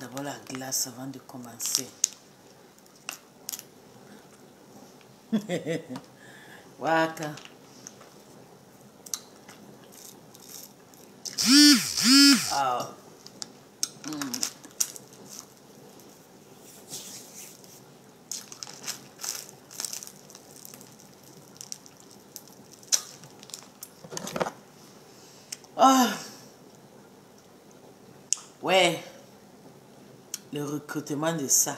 d'abord la glace avant de commencer. Waka. Ah. Ah. Ouais. Le recrutement de ça.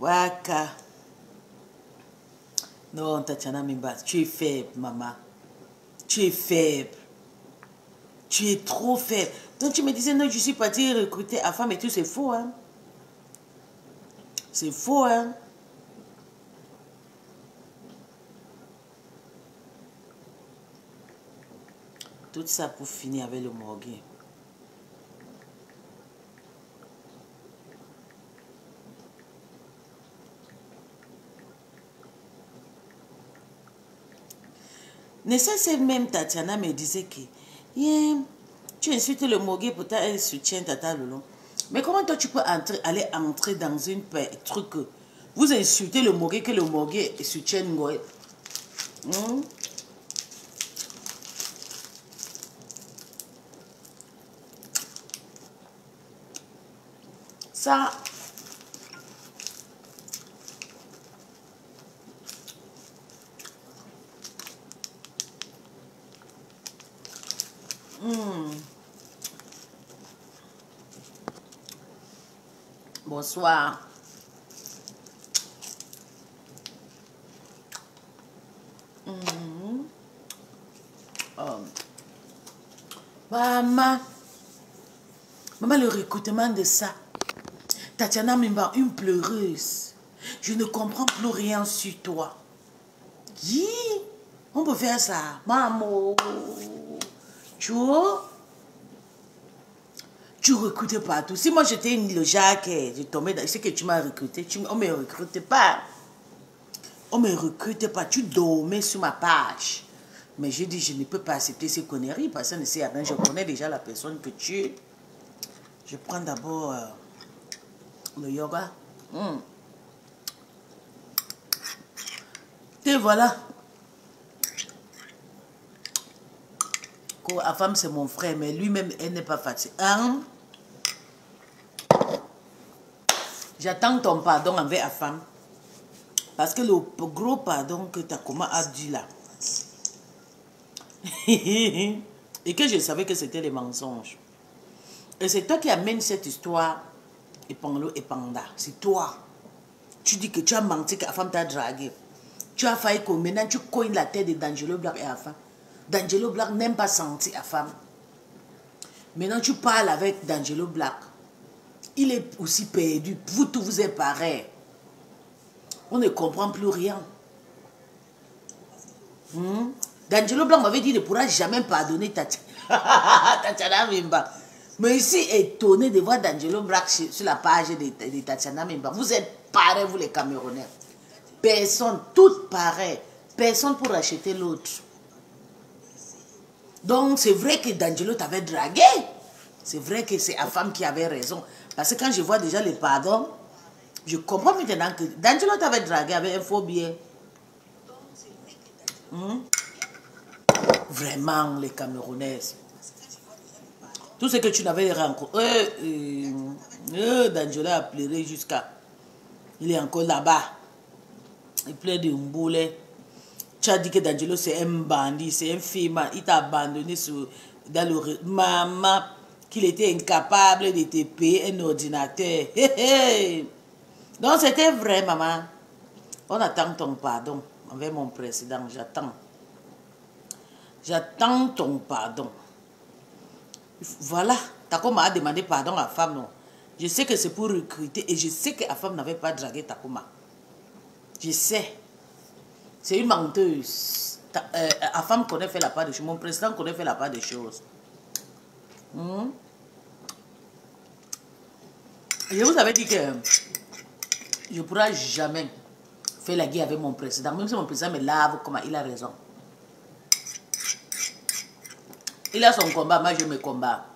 Waka. Non, Tatiana Mimba, tu es faible, maman. Tu es faible. Tu es trop faible. Donc tu me disais, non, je suis partie recruter à femme et tout, c'est faux, hein. C'est faux, hein. Tout ça pour finir avec le morgue. Nécessaire même Tatiana me disait que yeah, tu insultes le Mogué pour ta soutien Tata Lolo. Mais comment toi tu peux aller entrer dans une truc vous insultez le Mogué que le Mogué soutient Ngoé. Ça bonsoir. Maman, le recrutement de ça. Tatiana Mimba, une pleureuse. Je ne comprends plus rien sur toi. Yi, on peut faire ça. Maman, tu vois? Tu recrutes partout. Si moi j'étais le Jacques, je tombais dans ce que tu m'as recruté, on ne me recrute pas. On ne me recrute pas. Tu dormais sur ma page. Mais j'ai dit, je ne peux pas accepter ces conneries. Personne ne sait rien. Je connais déjà la personne que tu es. Je prends d'abord le yoga. Et voilà. La femme, c'est mon frère, mais lui-même, elle n'est pas fatiguée. Hein? J'attends ton pardon envers la femme. Parce que le gros pardon que Takoma a dû là. Et que je savais que c'était des mensonges. Et c'est toi qui amènes cette histoire. Et Panglo et Panda. C'est toi. Tu dis que tu as menti, que la femme t'a dragué. Tu as failli que maintenant tu cognes la tête de D'Angelo Black et la femme. D'Angelo Black n'aime pas sentir la femme. Maintenant tu parles avec D'Angelo Black. Il est aussi perdu. Vous tous vous êtes pareil. On ne comprend plus rien. D'Angelo Black m'avait dit qu'il ne pourra jamais pardonner Tatiana Mimba. Mais ici, étonné de voir D'Angelo Black sur la page de Tatiana Mimba. Vous êtes pareils, vous les Camerounais. Personne, toutes pareilles. Personne pour acheter l'autre. Donc, c'est vrai que D'Angelo t'avait dragué. C'est vrai que c'est la femme qui avait raison. Parce que quand je vois déjà les pardons, je comprends maintenant que D'Angelo t'avait dragué avec un faux billet. Vraiment, les Camerounaises. Tout ce que tu n'avais rencontré. D'Angelo a pleuré jusqu'à... Il est encore là-bas. Il pleure de boulet. Tu as dit que D'Angelo c'est un bandit, c'est un film. Il t'a abandonné dans le... Maman, qu'il était incapable de te payer un ordinateur. Donc c'était vrai, maman. On attend ton pardon envers mon président. J'attends. J'attends ton pardon. Voilà. Takoma a demandé pardon à la femme, non. Je sais que c'est pour recruter et je sais que la femme n'avait pas dragué Takoma. Je sais. C'est une menteuse. La femme connaît fait la part des choses. Mon président connaît fait la part des choses. Je vous avais dit que je ne pourrai jamais faire la guerre avec mon président. Même si mon président me lave, comment il a raison. Il a son combat, moi je me combat.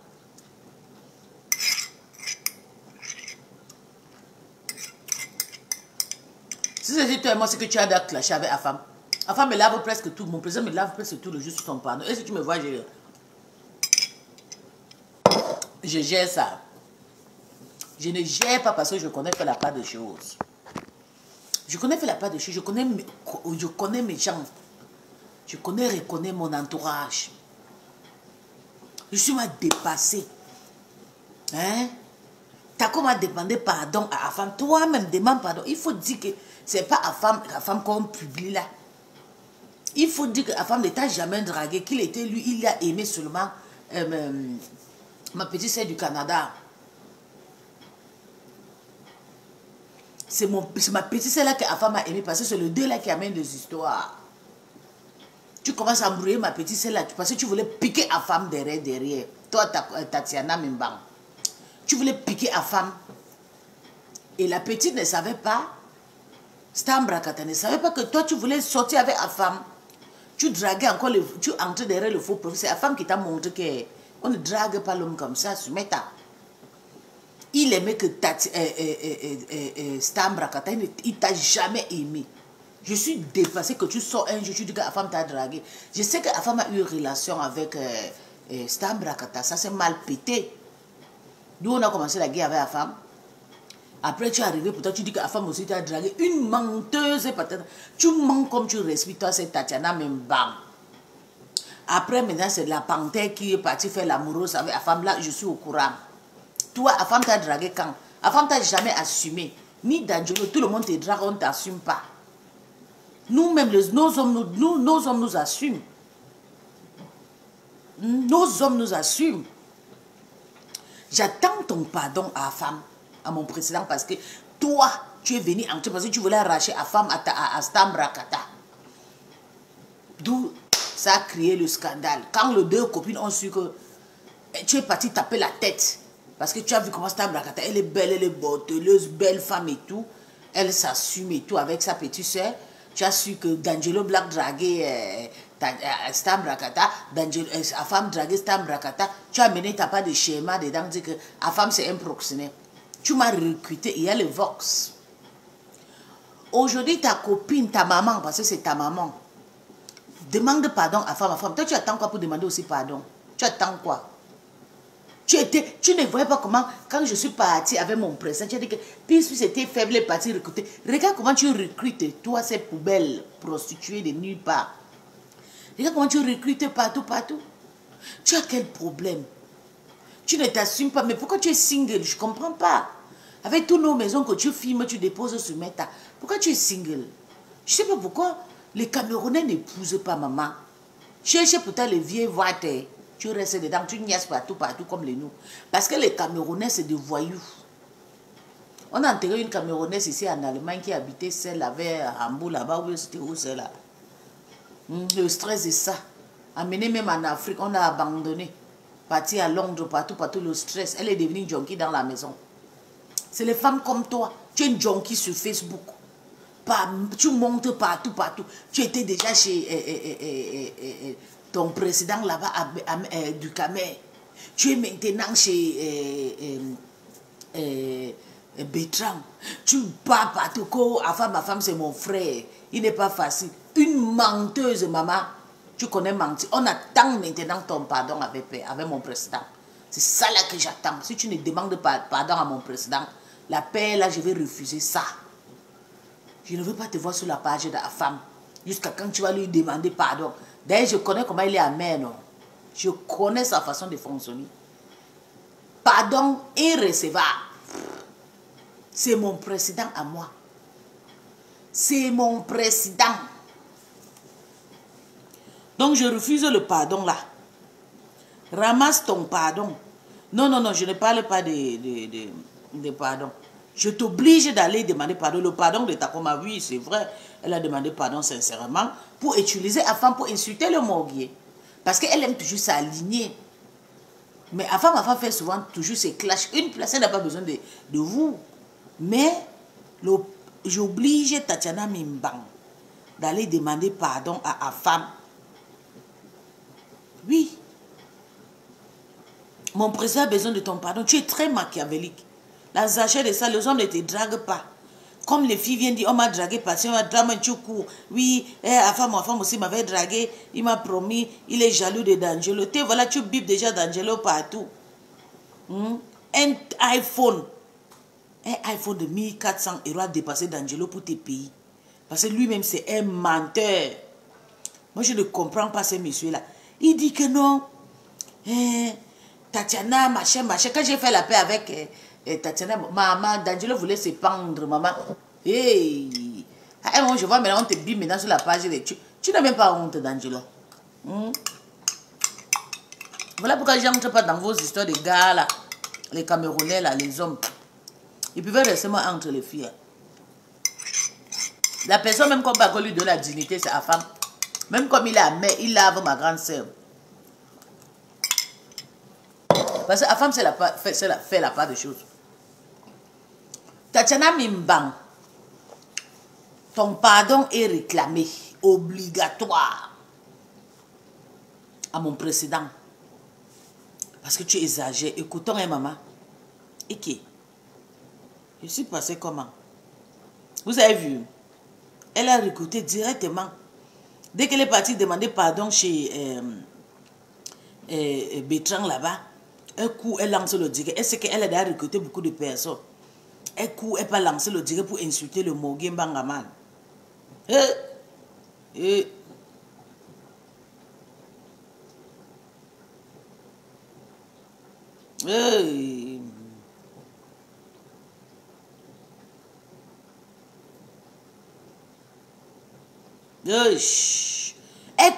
Si c'est toi et moi, c'est que tu as clashé avec la femme. La femme me lave presque tout. Mon président me lave presque tout le jour sur son pardon. Et si tu me vois, je gère ça. Je ne gère pas parce que je connais faire la part des choses. Je connais faire la part des choses. Je connais mes gens. Je reconnais mon entourage. Je suis mal dépassé. Hein? T'as comment demander pardon à la femme? Toi-même, demande pardon. Il faut dire que c'est pas la femme qu'on publie là. Il faut dire que la femme ne t'a jamais dragué, qu'il était lui, il a aimé seulement ma petite sœur du Canada. C'est ma petite sœur là que la femme a aimé parce que c'est le deux là qui amène des histoires. Tu commences à embrouiller ma petite sœur là parce que tu voulais piquer la femme derrière. Toi, Tatiana Mimbang. Tu voulais piquer la femme. Et la petite ne savait pas. Stambrakata ne savait pas que toi, tu voulais sortir avec la femme. Tu draguais encore, tu entrais derrière le faux profil. C'est la femme qui t'a montré qu'on ne drague pas l'homme comme ça. Il aimait que Stambrakata, il t'a jamais aimé. Je suis dépassée que tu sors un jour, tu dis que la femme t'a dragué. Je sais que la femme a eu une relation avec Stambrakata. Ça s'est mal pété. Nous, on a commencé la guerre avec la femme. Après, tu es arrivé, pourtant, tu dis que la femme aussi t'a dragué. Une menteuse, peut-être. Tu mens comme tu respires, toi, c'est Tatiana Mimbang. Après, maintenant, c'est la panthère qui est partie faire l'amoureuse avec la femme. Là, je suis au courant. Toi, la femme t'a dragué quand? La femme t'a jamais assumé. Ni D'Angelo, tout le monde te drague, on ne t'assume pas. Nous-mêmes, nos hommes nous assument. Nos hommes nous assument. J'attends ton pardon à la femme, à mon précédent, parce que toi, tu es venu entrer parce que tu voulais arracher la femme à Stambrakata. D'où ça a créé le scandale. Quand les deux copines ont su que tu es parti taper la tête, parce que tu as vu comment Stambrakata, elle est belle, elle est botteleuse, belle femme et tout, elle s'assume et tout avec sa petite soeur. Tu as su que D'Angelo Black draguait Stambrakata, la femme draguait Stambrakata. Tu as mené ta part de schéma dedans, dire que la femme c'est un proxénète. Tu m'as recruté, il y a le Vox. Aujourd'hui, ta copine, ta maman, parce que c'est ta maman, demande pardon à femme. Toi, tu attends quoi pour demander aussi pardon? Tu attends quoi? Tu ne voyais pas comment, quand je suis partie avec mon président, tu as dit que puisque c'était faible, les parties recrutées. Regarde comment tu recrutes, toi, ces poubelles prostituées de nulle part. Regarde comment tu recrutes partout. Tu as quel problème? Tu ne t'assumes pas. Mais pourquoi tu es single? Je ne comprends pas. Avec toutes nos maisons que tu filmes, tu déposes sur Meta. Pourquoi tu es single? Je ne sais pas pourquoi les Camerounais n'épousent pas maman. Cherche pourtant les vieilles voitures. Tu restes dedans, tu niaises partout comme les nous. Parce que les Camerounais, c'est des voyous. On a enterré une Camerounaise ici en Allemagne qui habitait celle avec Hambourg là-bas. Où c'était où celle-là? Le stress est ça. Amené même en Afrique, on a abandonné. Parti à Londres, partout, le stress. Elle est devenue junkie dans la maison. C'est les femmes comme toi. Tu es une junkie sur Facebook. Tu montes partout. Tu étais déjà chez ton président là-bas du Camer. Tu es maintenant chez Bertrand. Tu pars partout. Ma femme c'est mon frère. Il n'est pas facile. Une menteuse, maman. Tu connais mentir. On attend maintenant ton pardon avec mon président. C'est ça là que j'attends. Si tu ne demandes pas pardon à mon président, la paix là, je vais refuser ça. Je ne veux pas te voir sur la page de la femme. Jusqu'à quand tu vas lui demander pardon. D'ailleurs, je connais comment il est amer, non? Je connais sa façon de fonctionner. Pardon irrecevable. C'est mon président à moi. C'est mon président. Donc, je refuse le pardon là. Ramasse ton pardon. Non, je ne parle pas de pardon. Je t'oblige d'aller demander pardon. Le pardon de Takoma, oui, c'est vrai. Elle a demandé pardon sincèrement pour utiliser la femme pour insulter le morguier. Parce qu'elle aime toujours s'aligner. Mais la femme fait souvent toujours ses clashs. Une personne n'a pas besoin de vous. Mais j'oblige Tatiana Mimbang d'aller demander pardon à la femme. Oui. Mon président a besoin de ton pardon. Tu es très machiavélique. La sachet de ça, les hommes ne te draguent pas. Comme les filles viennent dire, on m'a dragué, parce qu'on m'a drame un choukou. Oui, ma femme aussi m'avait dragué. Il m'a promis, il est jaloux de D'Angelo. Voilà, tu bipes déjà D'Angelo partout. Un iPhone de 1400 € a dépassé D'Angelo pour tes pays. Parce que lui-même, c'est un menteur. Moi, je ne comprends pas ces messieurs-là. Il dit que non. Tatiana, machin. Quand j'ai fait la paix avec Tatiana, maman, D'Angelo voulait se pendre, maman. Hey. Je vois maintenant, on te bime maintenant sur la page. Tu n'as même pas honte, D'Angelo. Voilà pourquoi je n'entre pas dans vos histoires de gars, là. Les Camerounais, là, les hommes. Ils pouvaient rester moi entre les filles. La personne, même comme on lui donne la dignité, c'est la femme. Même comme il est à mère, il lave ma grande sœur. Parce que la femme, fait la part des choses. Tatiana Mimbang, ton pardon est réclamé, obligatoire, à mon précédent. Parce que tu exagères. Écoutons, maman. Et qui? Je suis passé comment? Vous avez vu? Elle a recruté directement. Dès qu'elle est partie demander pardon chez Bertrand là-bas, un coup, elle lance le direct. Elle sait qu'elle a déjà recruté beaucoup de personnes. Un coup, elle va lancer le direct pour insulter le Mogué Bangaman. Un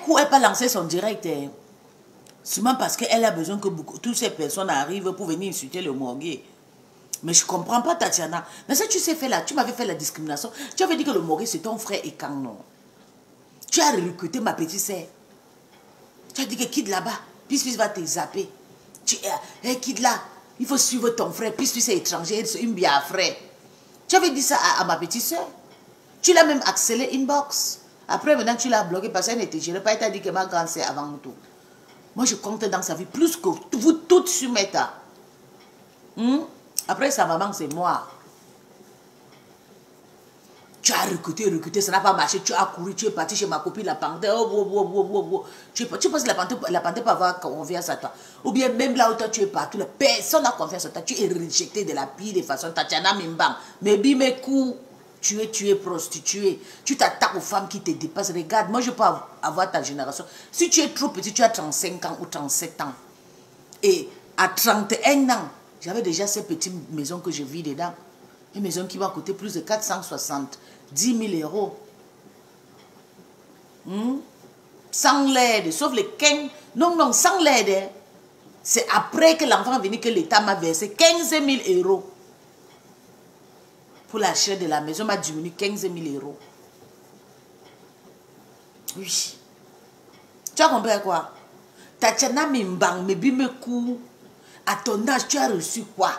coup, elle va lancer son direct. Seulement parce qu'elle a besoin que toutes ces personnes arrivent pour venir insulter le Mogué. Mais je ne comprends pas, Tatiana. Mais ça, tu sais faire là, tu m'avais fait la discrimination. Tu avais dit que le Mogué, c'est ton frère et quand non. Tu as recruté ma petite sœur. Tu as dit que quitte là-bas, puis va te zapper. Quitte là, il faut suivre ton frère, puis c'est étranger, c'est une bien frère. Tu avais dit ça à ma petite sœur. Tu l'as même accéléré inbox. Après, maintenant, tu l'as bloqué parce qu'elle n'était gérée pas. Elle t'a dit que ma grande sœur avant tout. Moi, je compte dans sa vie plus que vous toutes sur Meta. Après, sa maman, c'est moi. Tu as recruté, ça n'a pas marché. Tu as couru, tu es parti chez ma copine, la panthère. Tu penses que la panthère peut avoir confiance à toi. Ou bien même là où toi, tu es partout, personne n'a confiance à toi. Tu es rejeté de la pire des façons. Tatiana Mimbang. Mais mes coups, tu es prostituée. Tu t'attaques aux femmes qui te dépassent. Regarde, moi, je peux avoir ta génération. Si tu es trop petit, tu as 35 ans ou 37 ans. Et à 31 ans, j'avais déjà ces petites maisons que je vis dedans. Une maison qui va coûter plus de 470 000 €. Sans l'aide, sauf les 15. Non, sans l'aide. C'est après que l'enfant est venu que l'État m'a versé 15 000 €. Pour l'achat de la maison, m'a diminué 15 000 €. Oui. Tu as compris quoi? Tatiana Mimbang, me coup. À ton âge, tu as reçu quoi?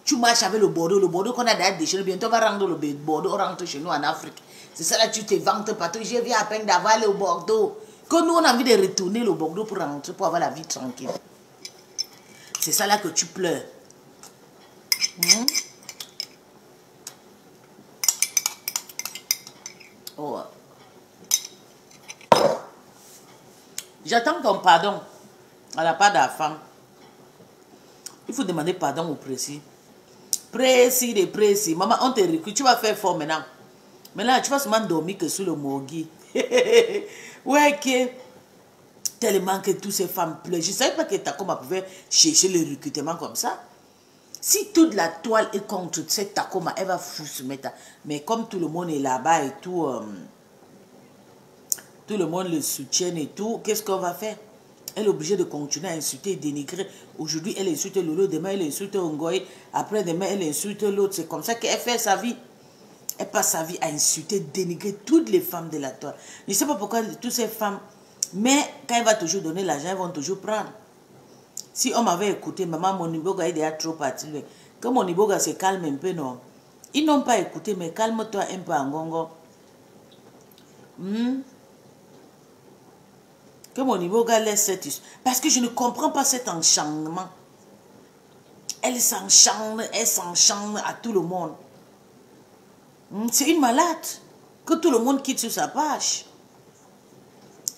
Tu marches avec le Bordeaux qu'on a déjà déchiré. Bientôt, on va rendre le Bordeaux, on rentre chez nous en Afrique. C'est ça là, tu te vantes partout. Je viens à peine d'avoir le Bordeaux. Que nous, on a envie de retourner le Bordeaux pour rentrer, pour avoir la vie tranquille. C'est ça là que tu pleures. Oh. J'attends ton pardon à la part de la femme. Il faut demander pardon au précis. Précis. Maman, on te recrute. Tu vas faire fort maintenant. Maintenant, tu vas seulement dormir que sur le Mogué. Ouais, que tellement que toutes ces femmes pleurent. Je ne savais pas que Takoma pouvait chercher le recrutement comme ça. Si toute la toile est contre cette Takoma, elle va foutre se mettre. Mais comme tout le monde est là-bas et tout, tout le monde le soutient et tout, qu'est-ce qu'on va faire? Elle est obligée de continuer à insulter et dénigrer. Aujourd'hui, elle insulte Lolo, demain, elle insulte Ngoï, après demain, elle insulte l'autre. C'est comme ça qu'elle fait sa vie. Elle passe sa vie à insulter, dénigrer toutes les femmes de la toile. Je ne sais pas pourquoi toutes ces femmes, mais quand elle va toujours donner l'argent, elles vont toujours prendre. Si on m'avait écouté, maman, mon Iboga est déjà trop parti. Que mon Iboga se calme un peu, non. Ils n'ont pas écouté, mais calme-toi un peu en gongo. Que mon Iboga laisse cette histoire. Parce que je ne comprends pas cet enchantement. Elle s'enchante à tout le monde. C'est une malade. Que tout le monde quitte sur sa page.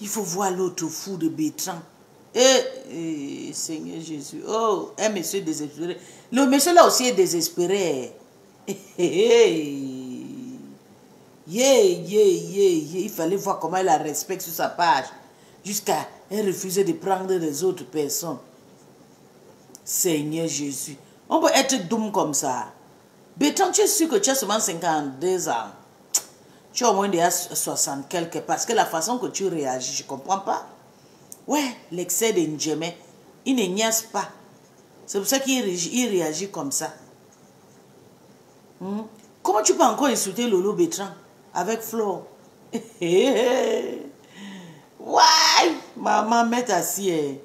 Il faut voir l'autre fou de Bertrand. Seigneur Jésus. Oh, un monsieur désespéré. Le monsieur là aussi est désespéré. Il fallait voir comment il a respect sur sa page. Jusqu'à elle refuser de prendre les autres personnes. Seigneur Jésus. On peut être doux comme ça. Bertrand, tu es sûr que tu as seulement 52 ans. Tu as au moins déjà 60 quelques. Parce que la façon que tu réagis, je ne comprends pas. Ouais, l'excès de Ndjeme, il ne niaise pas. C'est pour ça qu'il réagit comme ça. Comment tu peux encore insulter Lolo Bertrand avec Flo? Ouais, maman, mets assis.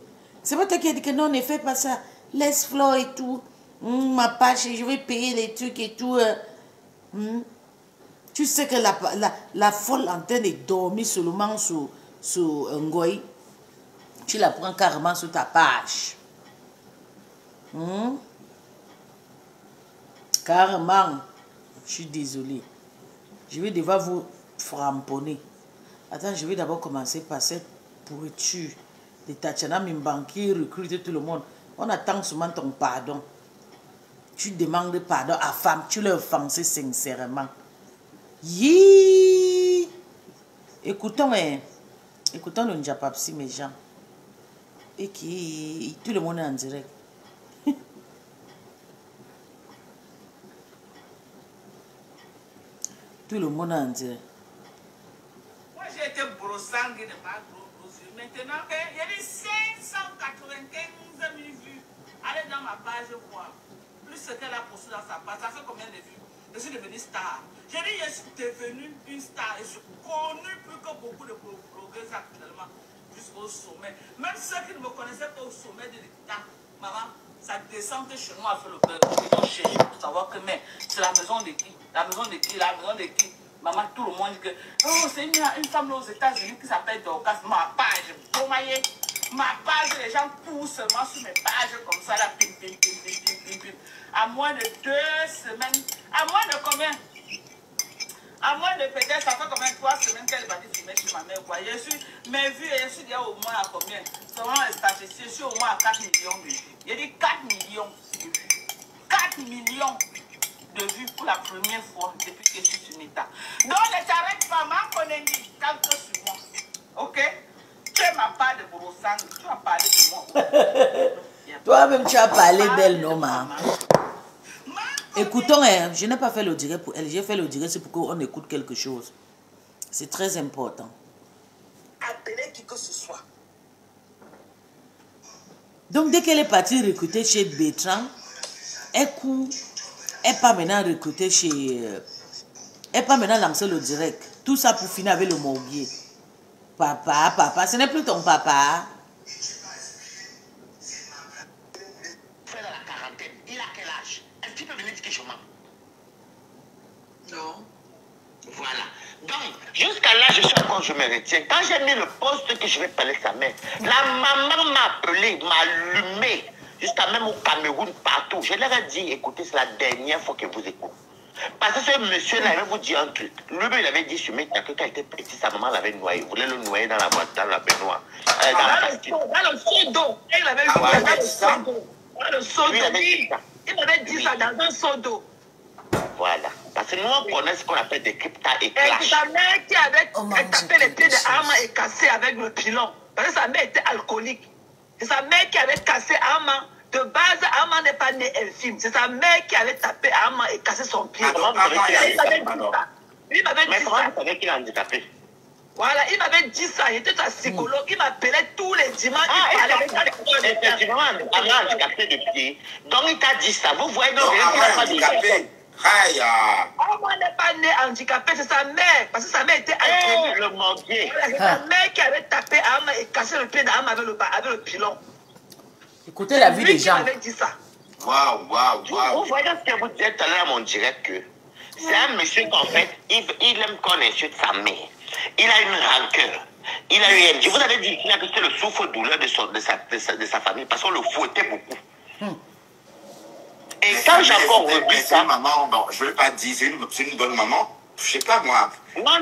C'est pas toi qui as dit que non, ne fais pas ça. Laisse Flo et tout. Ma page, je vais payer les trucs et tout. Tu sais que la folle en train de dormir seulement sur un goy. Tu la prends carrément sur ta page. Carrément. Je suis désolée. Je vais devoir vous framponner. Attends, je vais d'abord commencer par cette pourriture de Tatiana Mimbanki recrute tout le monde. On attend seulement ton pardon. Tu demandes pardon à femme. Tu l'as offensé sincèrement. Écoutons le Njapapsi, mes gens. Et qui tout le monde est en direct. Tout le monde est en direct. Moi j'ai été brossant de ma brosse. Maintenant il y a des 595 000 vues. Allez dans ma page voir. Plus ce qu'elle a posté dans sa page, ça fait combien de vues? Je suis devenue star. J'ai dit je suis devenue une star. Et je suis connue plus que beaucoup de blogueuses actuellement. Jusqu'au sommet. Même ceux qui ne me connaissaient pas au sommet de l'État, maman, ça descend chez moi à faire le beurre. Ils ont cherché pour savoir que mais c'est la maison de qui? La maison de qui? La maison de qui? Maman, tout le monde dit que oh, c'est une femme aux États-Unis qui s'appelle Dorcas. Ma page, Bomaye. Ma page, les gens courent seulement sur mes pages comme ça, là, pim, pim, pim, pim, pim, pim, pim. À moins de 2 semaines. À moins de combien? À moins de peut-être, ça fait combien? 3 semaines qu'elle va dire filmer chez ma mère, quoi. Je suis, mes vues, je suis déjà au moins à combien? Selon les statistiques, je suis au moins à 4 millions de vues. J'ai dit 4 millions de vues. 4 millions de vues pour la première fois depuis que je suis sur Meta. Donc, ne t'arrête pas, ma connaissance, calque sur moi. Ok? Tu m'as pas de brossang, tu as parlé de moi. Toi-même, tu as parlé d'elle, non, ma. Écoutons, je n'ai pas fait le direct pour elle. J'ai fait le direct, c'est pour qu'on écoute quelque chose. C'est très important. Appelez qui que ce soit. Donc, dès qu'elle est partie recruter chez Bertrand, elle court. Elle n'est pas maintenant recrutée chez... elle n'est pas maintenant lancé le direct. Tout ça pour finir avec le morbier. Papa, ce n'est plus ton papa. Frère à la quarantaine, il a quel âge? Est-ce qu'il peut venir dire que je mens? Non. Voilà. Donc, jusqu'à là, je me retiens. Quand j'ai mis le poste que je vais parler sa mère, la maman m'a appelé, m'a allumé, jusqu'à même au Cameroun, partout. Je leur ai dit, écoutez, c'est la dernière fois que vous écoutez. Parce que ce monsieur-là, il va vous dire un truc. Lui-même, il avait dit sur Meta que quand il était petit, sa maman l'avait noyé. Il voulait le noyer dans la baignoire. Dans le seau d'eau. Il avait eu dans le seau d'eau. Dans le seau d'eau. Il m'avait dit ça dans un seau d'eau. Voilà. Parce que nous, on connaît ce qu'on appelle des cryptas et Et clash. c'est sa mère qui avait tapé les pieds de Armand et cassé avec le pilon. Parce que sa mère était alcoolique. C'est sa mère qui avait cassé Armand. De base, Armand n'est pas né infime. C'est sa mère qui avait tapé Armand et cassé son pied. Comment vous savez qu'il est handicapé? Il m'avait dit Mais comment ça. vous savez qu'il est handicapé? Voilà, il m'avait dit ça. Il était un psychologue. Il m'appelait tous les dimanches. Ah, il parlait effectivement, Armand handicapé de pied. Donc il t'a dit ça. Vous voyez, donc, handicapé. Armand n'est pas né handicapé, c'est sa mère. Parce que sa mère était alcoolique. le morbier. C'est sa mère qui avait tapé Armand et cassé le pied d'Armand avec le pilon. Écoutez la vie des gens. Il m'avait dit ça. Waouh. Vous voyez ce que vous disiez tout à l'heure à mon direct que c'est un monsieur qu'en fait, il aime qu'on insulte sa mère. Il a une rancœur. Il a eu... Je vous avais dit qu'il a que c'était le souffre-douleur de sa famille parce qu'on le fouettait beaucoup. Et quand j'ai encore revu ça... Maman, bon, je ne vais pas dire, c'est une bonne maman. je sais pas moi. Non. Moi,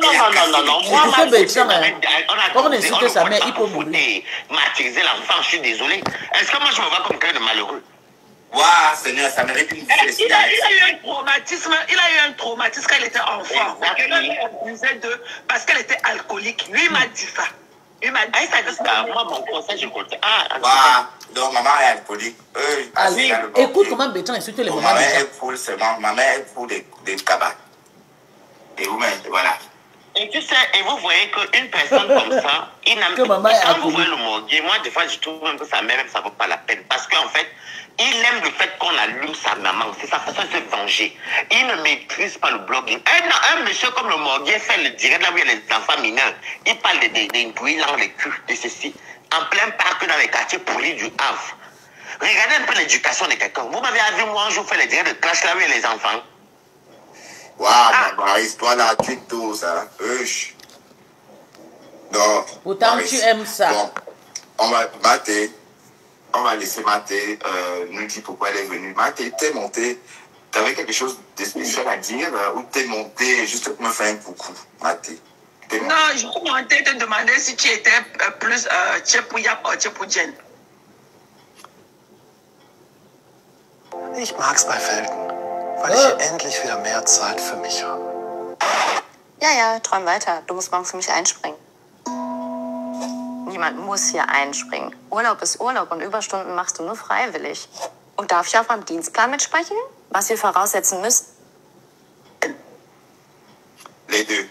on insulte sa mère, il peut mourir. Martyriser l'enfant, je suis désolé. Est-ce que moi, je me vois comme quelqu'un de malheureux? Waouh, Seigneur, ça mérite une vie. Il a eu un traumatisme. Il a eu un traumatisme quand il était enfant. Parce qu'elle était alcoolique. Lui, il m'a dit ça. Il m'a dit ça. Moi, mon conseil, je compte. Donc, maman est alcoolique. Écoute comment Bétran insulte les mamans. Ma mère est pour seulement. Ma mère est pour des tabacs. Et vous-même, voilà. Et tu sais, et vous voyez qu'une personne comme ça, il n'a que maman est quand vous alcoolique. voyez le morguier, moi, des fois, je trouve même que sa mère, même, ça ne vaut pas la peine. Parce qu'en fait, il aime le fait qu'on allume sa maman. C'est sa façon de se venger. Il ne maîtrise pas le blogging. Un monsieur comme le morguier fait le direct là où il y a les enfants mineurs. Il parle des brûlants, les culs, de ceci. En plein parc dans les quartiers pourris du Havre. Regardez un peu l'éducation de quelqu'un. Vous m'avez vu, moi, un jour, faire les directs de classe là où il y a les enfants. Waouh, ma histoire là, tu tout ça. Donc, Autant tu aimes ça. Bon, on va mater. On va laisser Maté nous dire pourquoi elle est venue. Maté, t'es montée. T'avais quelque chose de spécial à dire ou t'es montée juste pour me faire un coucou, Maté? Non, je suis montée te demander si tu étais plus Tchepouyap ou Tchepoujen. Ich mag's bei Felgen, weil ich hier endlich wieder mehr Zeit für mich habe. Ja, träum weiter. Du musst morgen für mich einspringen. Niemand muss hier einspringen. Urlaub ist Urlaub und Überstunden machst du nur freiwillig. Und darf ich auch beim Dienstplan mitsprechen? Was wir voraussetzen müssen? Les deux.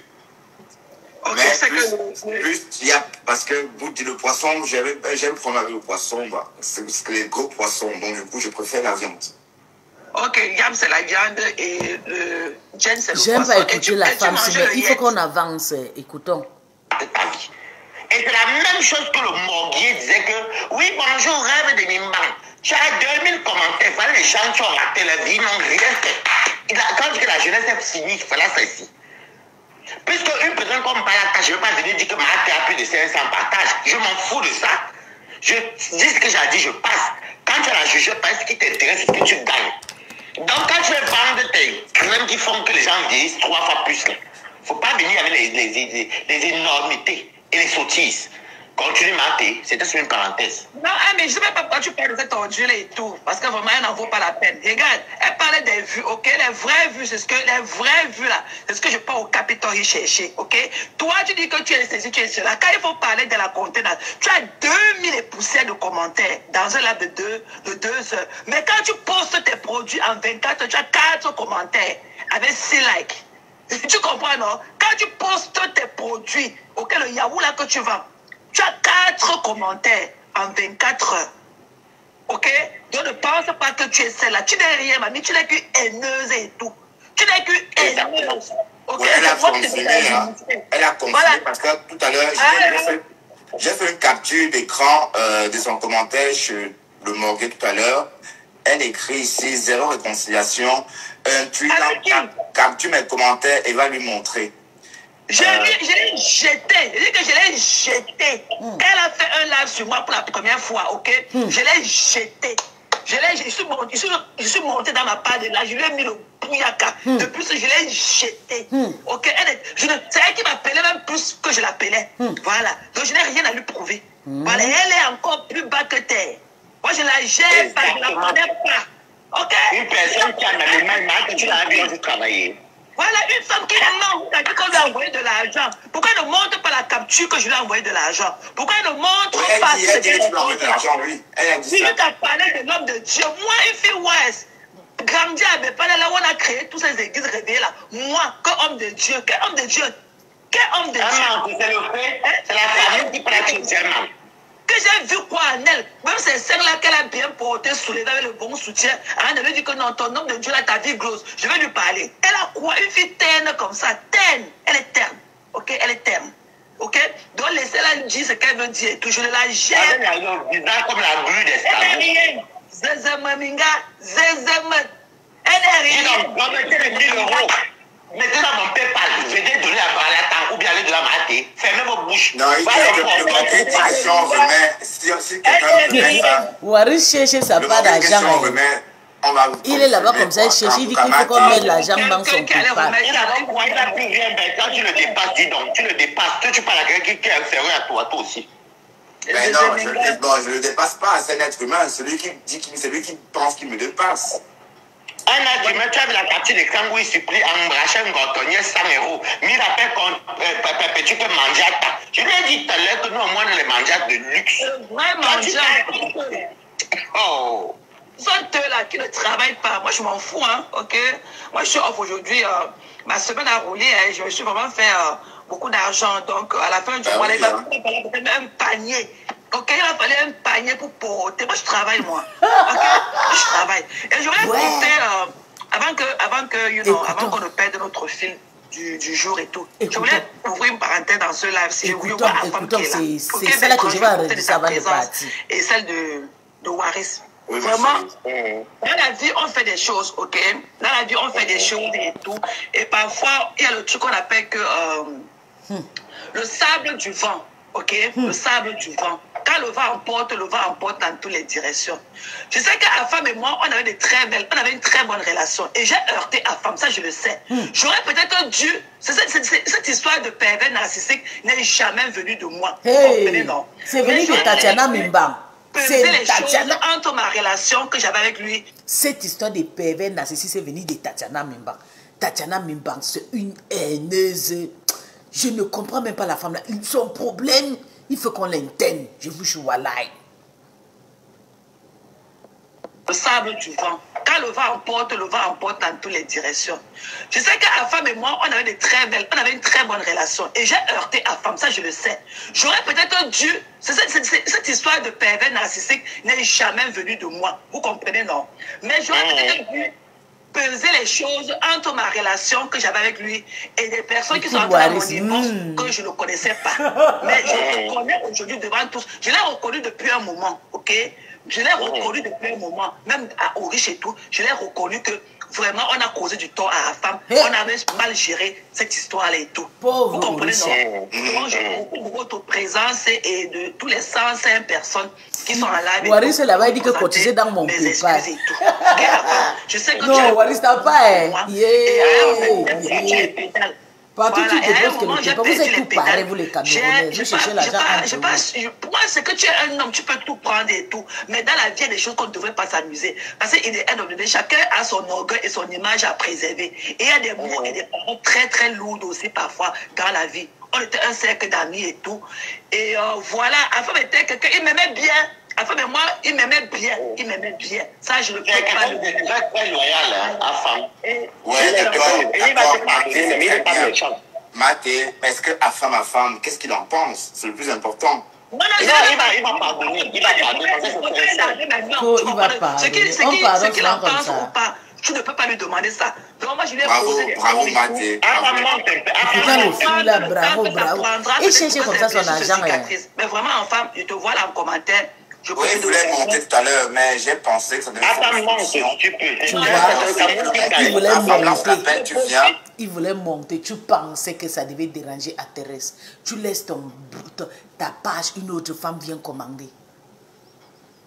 Ok, Mais c'est plus, il y a, parce que vous dites le poisson, j'aime prendre avec le poisson, bah, c'est les gros poissons, donc du coup je préfère la viande. Ok, Yam c'est la viande et le Jen c'est le poisson. J'aime pas écouter la femme, mais il faut qu'on avance. Écoutons. Et c'est la même chose que le morguier disait que, oui, bonjour, rêve de Mimban. Tu as 2000 commentaires, voilà les gens qui ont raté la vie, n'ont rien fait. Quand je dis que la jeunesse est cynique, voilà ceci. Puisque une personne comme Bayaka, je ne veux pas venir dire que ma a plus de 500 partages. Je m'en fous de ça. Je dis ce que j'ai dit, je passe. Quand tu as la juge, parce ce qui t'intéresse, c'est ce que tu gagnes. Donc quand tu veux vendre tes crèmes qui font que les gens vieillissent 3 fois plus, il ne faut pas venir avec les énormités et les sottises. Continue, Maté. C'était sur une parenthèse. Non, mais je ne sais même pas pourquoi tu parles de cette ordure et tout. Parce que vraiment, elle n'en vaut pas la peine. Regarde, elle parlait des vues, ok? Les vraies vues, c'est ce que, les vraies vues là, c'est ce que je pars au Capitole y chercher, ok? Toi, tu dis que tu es ceci, tu es cela. Quand il faut parler de la contenance, tu as 2000 et poussières de commentaires dans un laps de 2 heures. Mais quand tu postes tes produits en 24 heures, tu as 4 commentaires avec 6 likes. Tu comprends, non? Quand tu postes tes produits, ok, le yaourt là que tu vends, tu as 4 commentaires en 24 heures. Ok? Donc ne pense pas que tu es celle-là. Tu n'es rien, mamie. Tu n'es que haineuse et tout. Tu n'es que haineuse. Ok? Ouais, elle a confirmé, hein. Elle a confirmé voilà. Parce que tout à l'heure, j'ai fait une capture d'écran de son commentaire chez le morgue tout à l'heure. Elle écrit ici 0 réconciliation. Un tweet, capture mes commentaires et va lui montrer. Je l'ai jeté. Je dis que je l'ai jeté. Elle a fait un live sur moi pour la première fois, ok? Je l'ai jeté. Je suis monté dans ma part de là. Je lui ai mis le bouyaka. De plus, je l'ai jeté. Ok? C'est elle qui m'appelait même plus que je l'appelais. Voilà. Donc, je n'ai rien à lui prouver. Voilà. Elle est encore plus bas que terre. Moi, je la gère pas. Je la connais pas. Ok? Une personne qui a les mêmes mains que tu l'as vu de travailler. Voilà, une femme qui ment, qui a dit qu'on lui a envoyé de l'argent. Pourquoi elle ne montre pas la capture que je lui ai envoyé de l'argent? Pourquoi elle ne montre pas ce qu'elle a envoyé de l'argent? Oui, elle a dit ça. Tu as parlé de l'homme de Dieu. Moi, une fille ouest, Gramdi Abepana, là où on a créé toutes ces églises réveillées là. Moi, qu'homme de Dieu, quel homme de Dieu? Quel homme de Dieu? C'est le fait, c'est la famille qui pratique seulement. Que j'ai vu quoi en elle, même ces scènes-là qu'elle a bien porté, soulevées avec le bon soutien, hein, de lui dire que non, ton homme de Dieu là, ta vie grosse, je vais lui parler. Elle a quoi? Une fille terne comme ça, terne, elle est terne, ok, elle est terne, ok? Donc laissez-la dire ce qu'elle veut dire, que je ne la gère. Elle a un visage comme la grue d'escalade. Elle n'est rien, zézémaminga, zézémat, elle n'est rien. Non, mettez les 1000 €. Mettez dans mon PayPal, venez donner à Barlatan ou bien aller de la mater. Fermez vos bouches. Non, il dit que le banquier dit que si on remet, si quelqu'un remet ça. Waris cherche sa part d'argent. Si on remet, on va... Il est là-bas comme ça, il cherche, il dit qu'il faut qu'on mette l'argent dans son PayPal. Il a plus rien, mais quand tu le dépasses, dis donc, tu le dépasses, tu parles à quelqu'un qui est inférieur à toi aussi. Mais non, je ne le dépasse pas, c'est un être humain, celui qui dit c'est lui qui pense qu'il me dépasse. Un être humain, tu as vu la partie d'écran où il supplie embrasser un gortonnier 100 €. Mais il appelle qu'on tu peux manger à ta. Je lui ai dit tout à l'heure que nous, au moins, on les mangeages de luxe. Vraiment, oh. sont eux là qui ne travaillent pas. Moi, je m'en fous, hein, ok? Moi, je suis off aujourd'hui. Ma semaine a roulé. Je me suis vraiment fait beaucoup d'argent. Donc, à la fin du mois, il va falloir un panier. Ok, il va falloir un panier pour porter. Moi, je travaille, moi. Ok? Je travaille. Et je voulais profiter, avant qu'on ne perde notre fil du jour et tout. Je voulais ouvrir une parenthèse dans ce live. Si je voulais voir la femme qui est là. C'est celle-là que je vais enregistrer avant de partir. Et celle de Waris. Oui, vraiment, dans la vie, on fait des choses, ok? Dans la vie, on fait des choses et tout. Et parfois, il y a le truc qu'on appelle que le sable du vent, ok? Le sable du vent. Quand le vent emporte dans toutes les directions. Je sais qu'Afam et moi, on avait une très bonne relation. Et j'ai heurté Afam, ça je le sais. J'aurais peut-être dû... Cette histoire de pervers narcissique n'est jamais venue de moi. Hey, c'est venu de Tatiana Mimbang. C'est les choses entre ma relation que j'avais avec lui. Cette histoire de pervers narcissique est venue de Tatiana Mimbang. Tatiana Mimbang, c'est une haineuse. Je ne comprends même pas la femme là. Son problème, il faut qu'on l'intègne. Je vous jure, wallahi. Le sable du vent. Quand le vent emporte dans toutes les directions. Je sais qu'Afam et moi, on avait une très bonne relation. Et j'ai heurté Afam, ça je le sais. J'aurais peut-être dû... Cette histoire de pervers narcissique n'est jamais venue de moi. Vous comprenez, non? Mais j'aurais peut-être dû peser les choses entre ma relation que j'avais avec lui et des personnes qui sont entrées dans mon niveau que je ne connaissais pas. Mais je le connais aujourd'hui devant tous. Je l'ai reconnu depuis un moment, ok? Je l'ai reconnu depuis un moment, même au riche et tout, je l'ai reconnu que vraiment on a causé du tort à la femme, on avait mal géré cette histoire-là et tout. Vous comprenez, non? Moi, je reconnais de votre présence et de tous les 105 personnes qui sont en live. Waris là-bas, il dit que cotiser dans mon PayPal. Je sais que non, Waris t'as pas, partout voilà. tu déposes que le PayPal, vous êtes tout pareil, vous les Camerounais, vous cherchez l'argent entre vous. Pour moi, c'est que tu es un homme, tu peux tout prendre et tout. Mais dans la vie, il y a des choses qu'on ne devrait pas s'amuser. Parce qu'il est un homme, chacun a son orgueil et son image à préserver. Et il y a des mots et des paroles très très lourdes aussi parfois dans la vie. On était un cercle d'amis et tout. Et voilà, Afam était quelqu'un, il m'aimait bien. Afam et moi, il m'aimait bien. Il m'aimait bien. Ça, je ne peux pas le dire. Très loyal, Afam. Ouais, d'accord. Maté, mais est-ce que Afam, qu'est-ce qu'il en pense? C'est le plus important. Non, il va pardonner. Il va pardonner. Ce qu'il en pense ou pas, tu ne peux pas lui demander ça. Donc moi, je lui ai posé des bravo, Maté. Putain, le fou là, bravo. Et chercher comme ça son argent. Mais vraiment, en femme, je te vois là en commentaire. Oui, il voulait monter tout à l'heure, mais j'ai pensé que ça devait être une solution. Tu vois, il voulait monter. Tu pensais que ça devait déranger à Thérèse. Tu laisses ta page, une autre femme vient commander.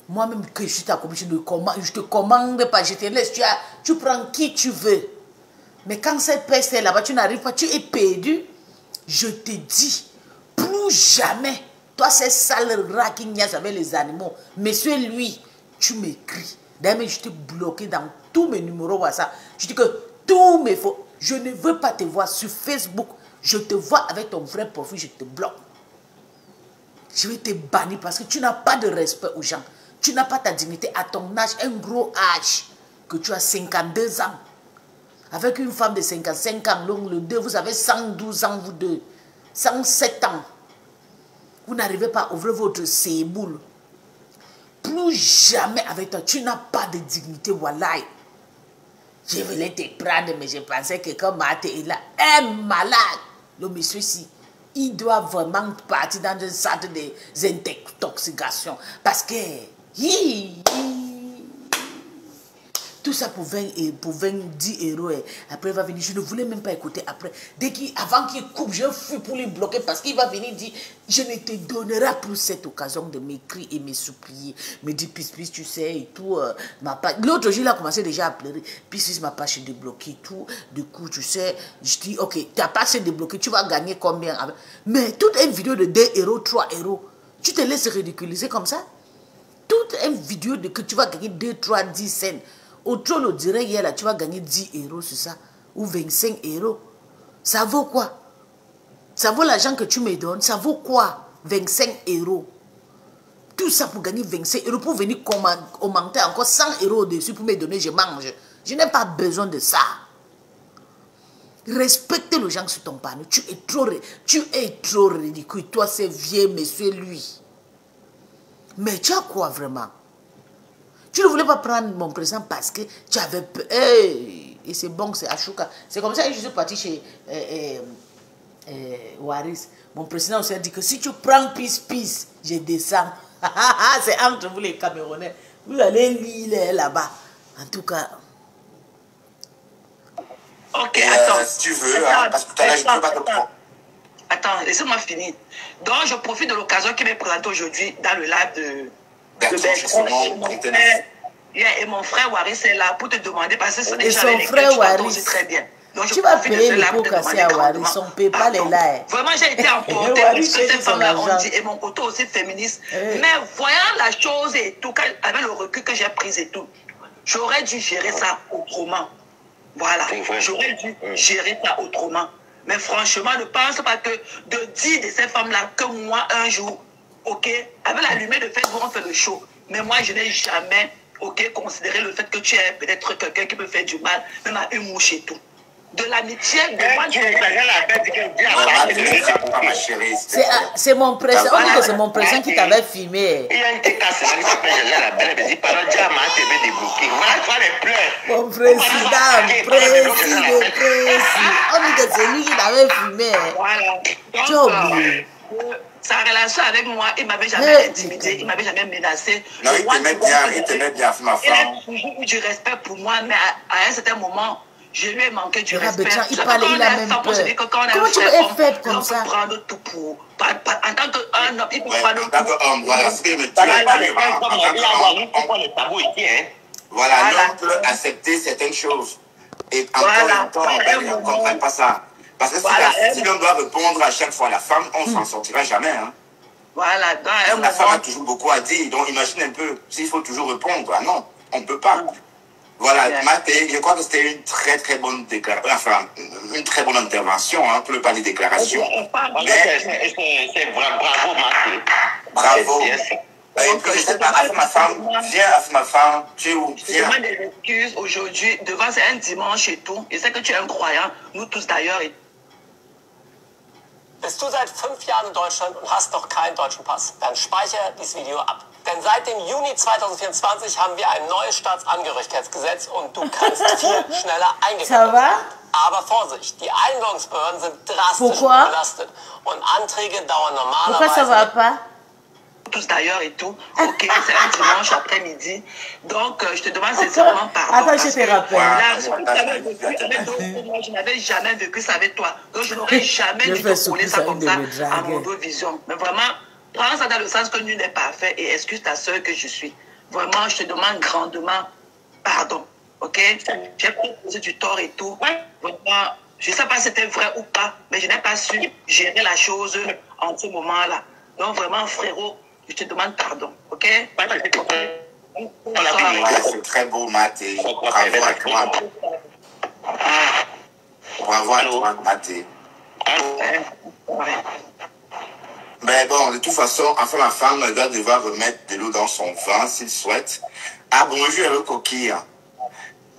Moi-même, que je suis ta copine, je te commande pas, je te laisse. Tu prends qui tu veux. Mais quand cette peste est là-bas, tu n'arrives pas, tu es perdu. Je te dis, plus jamais. Toi, c'est sale rat qui niaise avec les animaux. Monsieur, lui, tu m'écris. D'ailleurs, je t'ai bloqué dans tous mes numéros WhatsApp. Je dis que tous mes faux. Je ne veux pas te voir sur Facebook. Je te vois avec ton vrai profil, je te bloque. Je vais te bannir parce que tu n'as pas de respect aux gens. Tu n'as pas ta dignité à ton âge, un gros âge, que tu as 52 ans. Avec une femme de 55 ans, donc le deux, vous avez 112 ans, vous deux. 107 ans. Vous n'arrivez pas à ouvrir votre séboule. Plus jamais avec toi. Tu n'as pas de dignité, wallahi. Je voulais te prendre, mais je pensais que comme Maté est là, un malade. Le monsieur-ci, il doit vraiment partir dans un centre de désintoxication. Parce que... Tout ça pour 20 et pour 10 euros. Et après, il va venir. Je ne voulais même pas écouter après. Avant qu'il coupe, je fuis pour lui bloquer parce qu'il va venir dire je ne te donnerai pour cette occasion de m'écrire et me supplier. Me dire, Pis, tu sais, et tout. Ma page. L'autre jour, il a commencé déjà à pleurer. Pis, ma page est débloquée, tout. Du coup, tu sais, je dis, ok, ta page est débloquée, tu vas gagner combien? Mais toute une vidéo de 2 euros, 3 euros, tu te laisses ridiculiser comme ça? Toute une vidéo de que tu vas gagner 2, 3, 10 cents. Au troll, on dirait hier, là, tu vas gagner 10 euros sur ça. Ou 25 euros. Ça vaut quoi? Ça vaut l'argent que tu me donnes. Ça vaut quoi? 25 euros. Tout ça pour gagner 25 euros. Pour venir commenter encore 100 euros dessus pour me donner, je mange. Je n'ai pas besoin de ça. Respecte les gens sur ton panneau. Tu es trop ridicule. Toi, c'est vieux monsieur, lui. Mais tu as quoi vraiment? Tu ne voulais pas prendre mon présent parce que tu avais peur. Hey, et c'est bon, c'est Ashuka. C'est comme ça que je suis parti chez Waris. Mon président aussi a dit que si tu prends Pis, je descends. C'est entre vous les Camerounais. Vous allez lire là-bas. En tout cas. Ok, attends. Si tu veux, parce que tout à l'heure, je ne peux pas te prendre. Attends, laissez-moi finir. Donc, je profite de l'occasion qui m'est présentée aujourd'hui dans le live de Bertrand. Et mon frère Waris est là pour te demander, parce que c'est déjà son frère Waris aussi très bien. Donc, tu vas payer les pots cassés à Waris, on ne paye pas les là. Vraiment, j'ai été emportée parce que ces femmes-là ont dit, et mon côté aussi féministe. Mais voyant la chose et tout, avec le recul que j'ai pris et tout, j'aurais dû gérer ça autrement. Voilà, j'aurais dû gérer ça autrement. Mais franchement, ne pense pas que de dire de ces femmes-là que moi, un jour, ok, avec la lumière de Facebook, on fait le show. Mais moi, je n'ai jamais, ok, considéré le fait que tu es peut-être quelqu'un qui peut faire du mal, même à une mouche et tout. De l'amitié, de moi, c'est mon président. On dit que c'est mon président qui t'avait filmé. Mon président, on dit que c'est lui qui t'avait filmé. Voilà. Tu as oublié. Sa relation avec moi, il ne m'avait jamais intimidé, il ne m'avait jamais menacé. Non, il t'aimait bien, ma femme. Il a toujours eu du respect pour moi, mais à un certain moment, je lui ai manqué du respect. Il parle, il a même peur. Comment tu peux être faible comme ça? On peut prendre tout pour... En tant qu'un homme, il peut prendre tout. En tant qu'homme, voilà, ce que me dit. Voilà, l'homme peut accepter certaines choses. Et encore une fois, elle ne comprend pas ça. Parce que si l'homme doit répondre à chaque fois, la femme, on ne s'en sortira jamais. Hein. Voilà, la femme a toujours beaucoup à dire. Donc imagine un peu, s'il faut toujours répondre. Ah non, on ne peut pas. Voilà, Mathé, je crois que c'était une très bonne déclaration, enfin, une très bonne intervention, hein, pour ne pas dire déclaration. C'est bravo, Mathé. Bravo. Et puis, je sais pas, ma femme, viens, ma femme, tu es où? Je demande des excuses aujourd'hui, devant c'est un dimanche et tout. Je sais que tu es un croyant, nous tous d'ailleurs. Bist du seit 5 Jahren in Deutschland und hast noch keinen deutschen Pass? Dann speichere dieses Video ab. Denn seit dem Juni 2024 haben wir ein neues Staatsangehörigkeitsgesetz und du kannst viel schneller eingegangen werden. Aber Vorsicht, die Einbürgerungsbehörden sind drastisch belastet und Anträge dauern normalerweise... tous d'ailleurs et tout. Ok, c'est un dimanche après-midi. Donc, je te demande sincèrement pardon. Attends, je te rappelle. Je n'avais jamais vécu ça avec toi. Donc, je n'aurais jamais dû te coller ça comme ça à mon vision. Mais vraiment, prends ça dans le sens que nul n'est parfait et excuse ta soeur que je suis. Vraiment, je te demande grandement pardon. Ok? J'ai posé du tort et tout. Vraiment, je ne sais pas si c'était vrai ou pas, mais je n'ai pas su gérer la chose en ce moment-là. Donc, vraiment, frérot, je te demande pardon, ok? C'est très beau, Mathé. Bravo à toi. Bravo à toi, Mathé. Mais bon, de toute façon, enfin, ma femme doit devoir remettre de l'eau dans son vin s'il souhaite. Ah, bonjour, le coquille.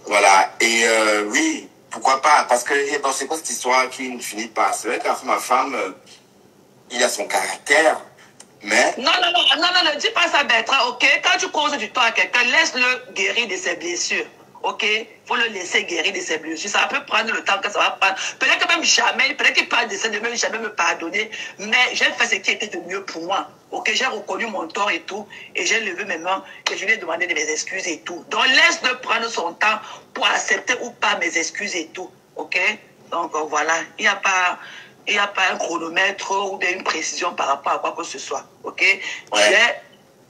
Voilà. Et oui, pourquoi pas? Parce que bon, c'est quoi cette histoire qui ne finit pas? C'est vrai qu'enfin, ma femme, il a son caractère. Mais... Non, ne dis pas ça, Bertrand, ok? Quand tu causes du temps à quelqu'un, laisse-le guérir de ses blessures, Ok, il faut le laisser guérir de ses blessures. Ça peut prendre le temps que ça va prendre. Peut-être que même jamais, peut-être qu'il peut décider de même jamais me pardonner. Mais j'ai fait ce qui était de mieux pour moi. Ok, j'ai reconnu mon tort et tout. Et j'ai levé mes mains et je lui ai demandé de mes excuses et tout. Donc laisse-le prendre son temps pour accepter ou pas mes excuses et tout. Ok, donc voilà, il n'y a pas un chronomètre ou bien une précision par rapport à quoi que ce soit. Ok,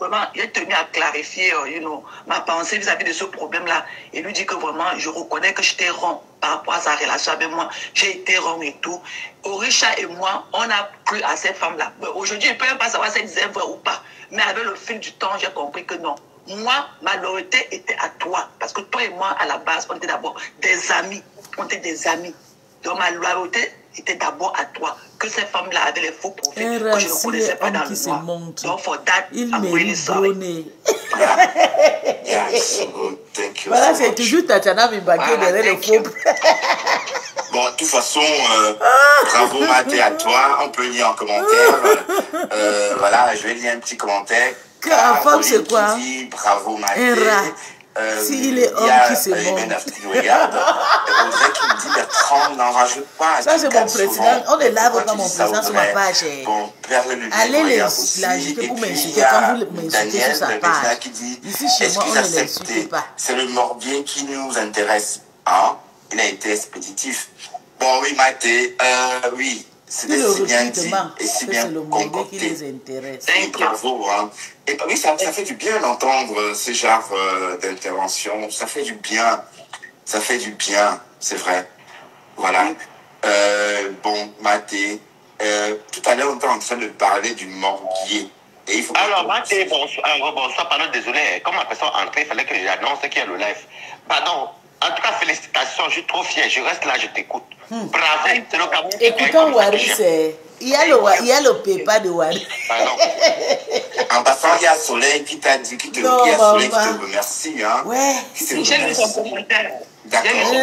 vraiment, j'ai tenu à clarifier ma pensée vis-à-vis de ce problème-là et lui dire que vraiment, je reconnais que j'étais rond par rapport à sa relation avec moi. J'ai été rond et tout. Orisha et moi, on a cru à cette femme-là. Aujourd'hui, je ne peux même pas savoir si elle disait vrai ou pas. Mais avec le fil du temps, j'ai compris que non. Moi, ma loyauté était à toi. Parce que toi et moi, à la base, on était d'abord des amis. On était des amis. Donc ma loyauté était d'abord à toi. Que cette femme-là avait les faux profils que je ne connaissais pas dans le noir. Donc for that, I'm really sorry. Voilà, c'est toujours Tatiana Mimbaké derrière les faux. Bon, de toute façon, bravo Maté à toi. On peut lire en commentaire. Voilà, je vais lire un petit commentaire. En femme, c'est quoi? Bravo Maté. S'il est homme qui se montre. Regarde, Audrey qui me dit Bertrand, n'en rajoute pas. Ça, c'est mon président. On est là avec mon président sur ma page. Bon, allez l'insulter pour m'insulter quand vous m'insultez sur sa page. Ici, chez moi, on ne l'insulte pas. C'est le morbier qui nous intéresse. Hein? Il a été expéditif. Bon, oui, Maté, oui. C'était si bien dit et si bien concocté. Qui les intéresse. Bravo. Hein. Et oui, ça fait du bien d'entendre ce genre d'intervention. Ça fait du bien. Ça fait du bien, c'est vrai. Voilà. Bon, Maté, tout à l'heure, on était en train de parler du morbier. Et il faut alors, Maté, bonsoir, pardon, désolé. Comme ma personne entrée, il fallait que j'annonce qu'il y a le live. Pardon. En tout cas, félicitations, je suis trop fier. Je reste là, je t'écoute. Bravo, c'est le Cameroun. Écoutons Wari, il y a le pépa de Wari. Pardon. En passant, il y a Soleil qui t'a dit, qui te remercie. Hein. Ouais. J'ai lu son commentaire. D'accord.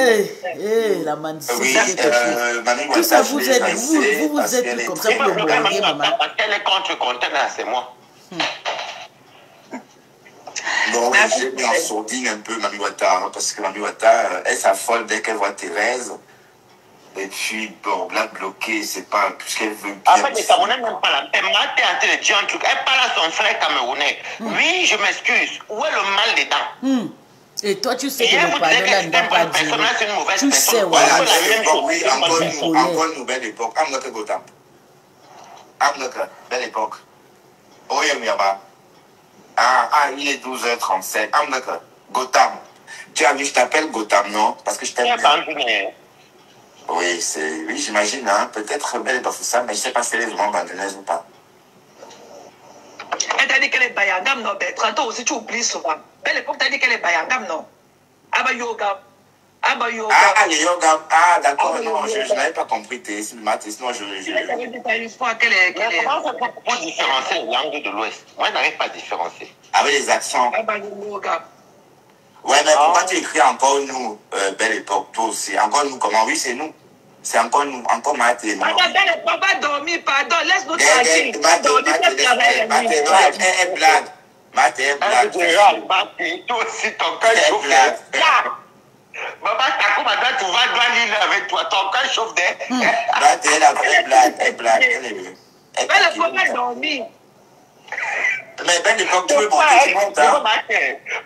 La manicité. Oui, tout ça, vous êtes comme ça pour le bloguer, maman. Parce qu'elle est contre le conteneur, c'est moi. Bon, oui, j'ai mis en sourdine un peu Mami Wata, hein, parce que Mami Wata, elle s'affole dès qu'elle voit Thérèse. Et puis, bon, la bloquer, c'est pas tout ce qu'elle veut. En fait, les Camerounais n'aiment pas la paix. Maté est en train de dire un truc. Elle parle à son frère camerounais. Oui, je m'excuse. Où est le mal dedans? Et toi, tu sais que le pardon-là ne va pas durer. Tu sais, voilà. Oui, encore une nouvelle époque. Amnaka Gotham. Amnaka, belle époque. Oyem Yaba. Ah, il est 12h37. Amnaka, Gotham. Tu as vu, je t'appelle Gotham, non? Parce que je t'aime bien. Oui, j'imagine, hein. Peut-être belle époque ça, mais je ne sais pas si elle est vraiment bandoneuse ou pas. Elle t'a dit qu'elle est bayangam, non, Bertrand? Toi aussi, tu oublies souvent. Belle époque, t'as dit qu'elle est bayangam, non? Aba yoga. Ah, les yoga. Ah, d'accord, non, je n'avais pas compris tes maths, sinon je... Comment ça pour différencier les langues de l'Ouest? Moi, je n'arrive pas à différencier. Avec les accents. Ouais, mais pourquoi tu écris encore nous, belle époque, toi aussi? Encore nous, comment? Oui, c'est nous. C'est encore nous, encore Math et moi. Papa dormir, pardon, laisse-nous tranquille. Elle blague. Math est blague. Toi aussi, ton cœur chauffe. Maman, t'as comme maintenant, tu vas dans l'île avec toi, ton cœur chauffe d'air. Math est la vraie blague, elle blague, elle est mieux. Elle ne peut pas dormir. Mais belle époque, tu veux monter, tu montes, hein?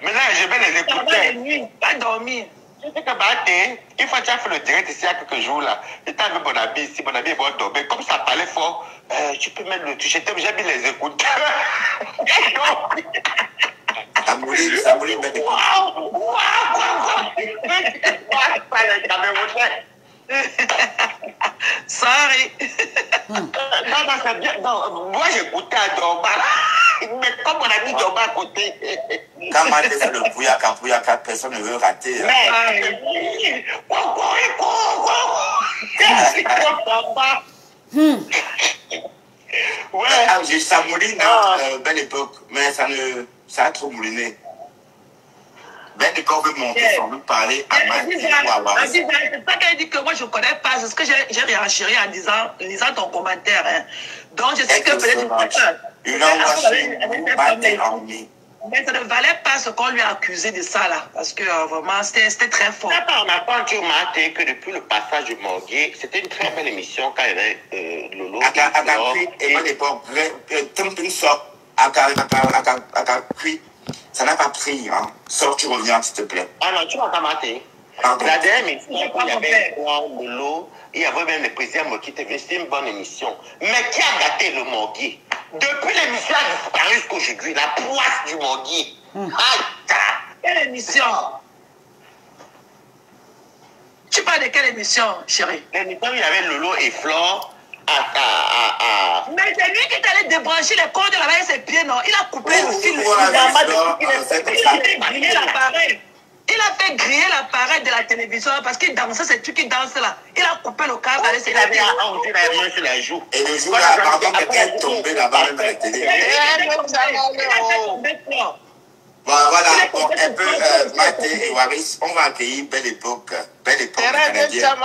Maintenant, je vais les écouter. Pas dormir. Je sais que Maté, une fois que tu as fait le direct ici il y a quelques jours là, j'étais avec mon ami ici, mon ami est bon dormir. Comme ça parlait fort, tu peux mettre le toucher, j'ai mis les écouteurs. Ça moulit, belle époque. Sorry. Non, c'est bien. Non, moi j'écoutais à dormir. Mais comme mon ami dormait à côté. Quand Maté fait le Pouyaka, personne ne veut rater. Ouais. Ça mouline, belle époque, mais ça a trop mouliné. Belle époque veut monter sans nous parler à Maté. C'est ça qu'elle dit que moi je ne connais pas. C'est ce que j'ai réenchéri en lisant ton commentaire. Hein. Donc je sais que peut-être... Mais ça ne valait pas ce qu'on lui a accusé de ça, là. Parce que vraiment, c'était très fort. On n'a pas dit au matin que depuis le passage du Morguier, c'était une très belle émission quand il y avait Lolo. Et à l'époque, ça n'a pas pris. Hein. Sors, tu reviens, s'il te plaît. Ah non, tu vas pas mater. La dernière émission, il y avait Lolo, il y avait même le président qui était venu, c'était une bonne émission. Mais qui a gâté le Morguier? Depuis l'émission a disparu jusqu'aujourd'hui, la poisse du Morguier. Quelle émission? Tu parles de quelle émission, chérie? L'émission, il y avait Lolo et Flore. Mais c'est lui qui est allé débrancher les cordes avec ses pieds, non? Il a coupé le fil. Il a fait griller l'appareil de la télévision parce qu'il dansait, c'est tu qui danse là. Il a coupé le câble avec ses pieds. Il avait main sur la joue. Et le jour là, par contre, quelqu'un est tombé là-bas même à la télé. Voilà, un peu Maté et Waris, on va accueillir Belle Époque. Belle Époque canadienne.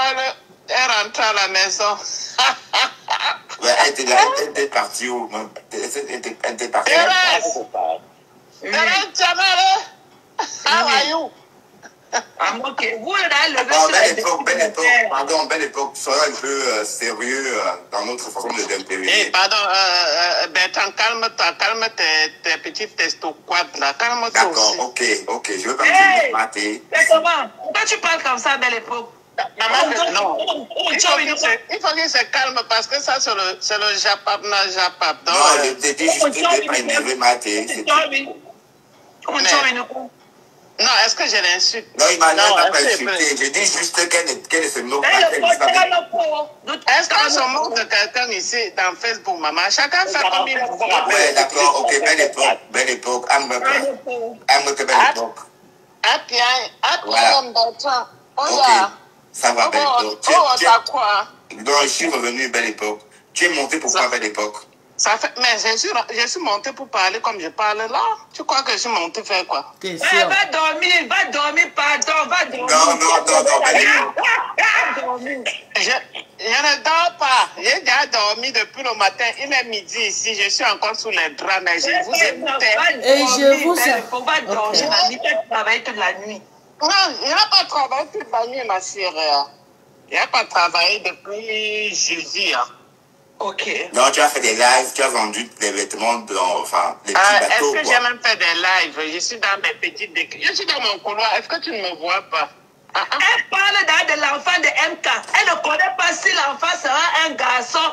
Elle rentre à la maison. Elle était partie où? Elle était partie. How are you? Belle Époque, soyons un peu sérieux dans notre façon de d'intervenir. Pardon, Bertrand, calme tes petits testoquades là. Calme-toi. D'accord, ok, je veux pas me dire Maté. Comment? Pourquoi tu parles comme ça, Belle Époque? Maman, non. Il faut qu'il se calme parce que ça, c'est le japap. Non, je t'ai dit juste de pas énerver Maté. Non, est-ce que je l'insulte? Non, il m'a pas insulté. Je dis juste qu'elle ne se moque pas. Est-ce qu'on se moque de quelqu'un ici dans Facebook, maman? Chacun fait comme il veut. Ouais, d'accord, ok, Belle Époque, aime-moi que Belle Époque. Ok, ça va, Belle Époque. Donc, je suis revenu Belle Époque. Tu es monté pourquoi Belle Époque? Mais je suis monté pour parler comme je parle là. Tu crois que je suis monté faire quoi? Va dormir, pardon, va dormir. Non, Belle Époque. Je ne dors pas. J'ai déjà dormi depuis le matin. Il est midi ici. Je suis encore sous les draps, mais je vous écoutais. Et je vous ai... Faut pas dormir, mamie, tu travailles toute la nuit. Non, il n'a pas travaillé toute la nuit, ma sœur. Il n'a pas travaillé depuis jeudi. Ok. Non, tu as fait des lives, tu as vendu des vêtements, enfin, des petits bateaux. Est-ce que j'ai même fait des lives? Je suis dans mes petites décors. Je suis dans mon couloir. Est-ce que tu ne me vois pas? Elle parle de l'enfant de MK. Elle ne connaît pas si l'enfant sera un garçon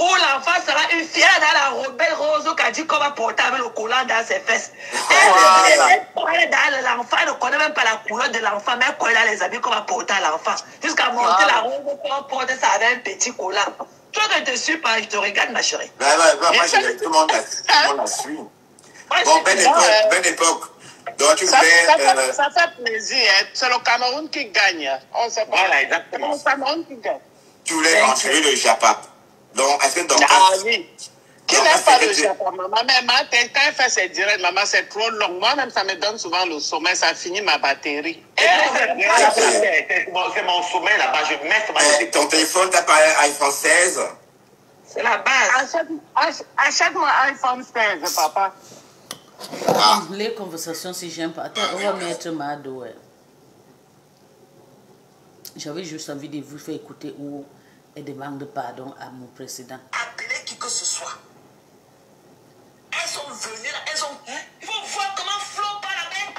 ou l'enfant sera une fille. Elle a la robelle rose qui a dit qu'on va porter avec le collant dans ses fesses. Elle parle de l'enfant. Elle ne connaît même pas la couleur de l'enfant, mais elle connaît les habits qu'on va porter à l'enfant. Jusqu'à monter la rose, on porte ça avec un petit collant. Toi, je te suis pas, je te regarde, ma chérie. Moi, tout le monde la suit. Bon, Belle Époque. Donc, tu voulais... Ça fait plaisir. C'est le Cameroun qui gagne. On sait pas. Voilà, exactement. C'est le Cameroun qui gagne. Tu voulais entraîner le Japap. Donc, est-ce que dans... oui. Qui n'aime pas le Japap, maman? Mais quand elle fait ses directs, maman, c'est trop long. Moi-même, ça me donne souvent le sommeil. Ça finit ma batterie. C'est mon sommeil là-bas. Je mets ton téléphone, t'as pas un iPhone 16? C'est la base. Achète-moi un iPhone 16, papa. Les conversations, si j'aime pas. Attends, on va mettre ma dos. J'avais juste envie de vous faire écouter où elle demande pardon à mon président. Appelez qui que ce soit. Elles sont venues là, elles ont... Il faut voir comment Flo parle avec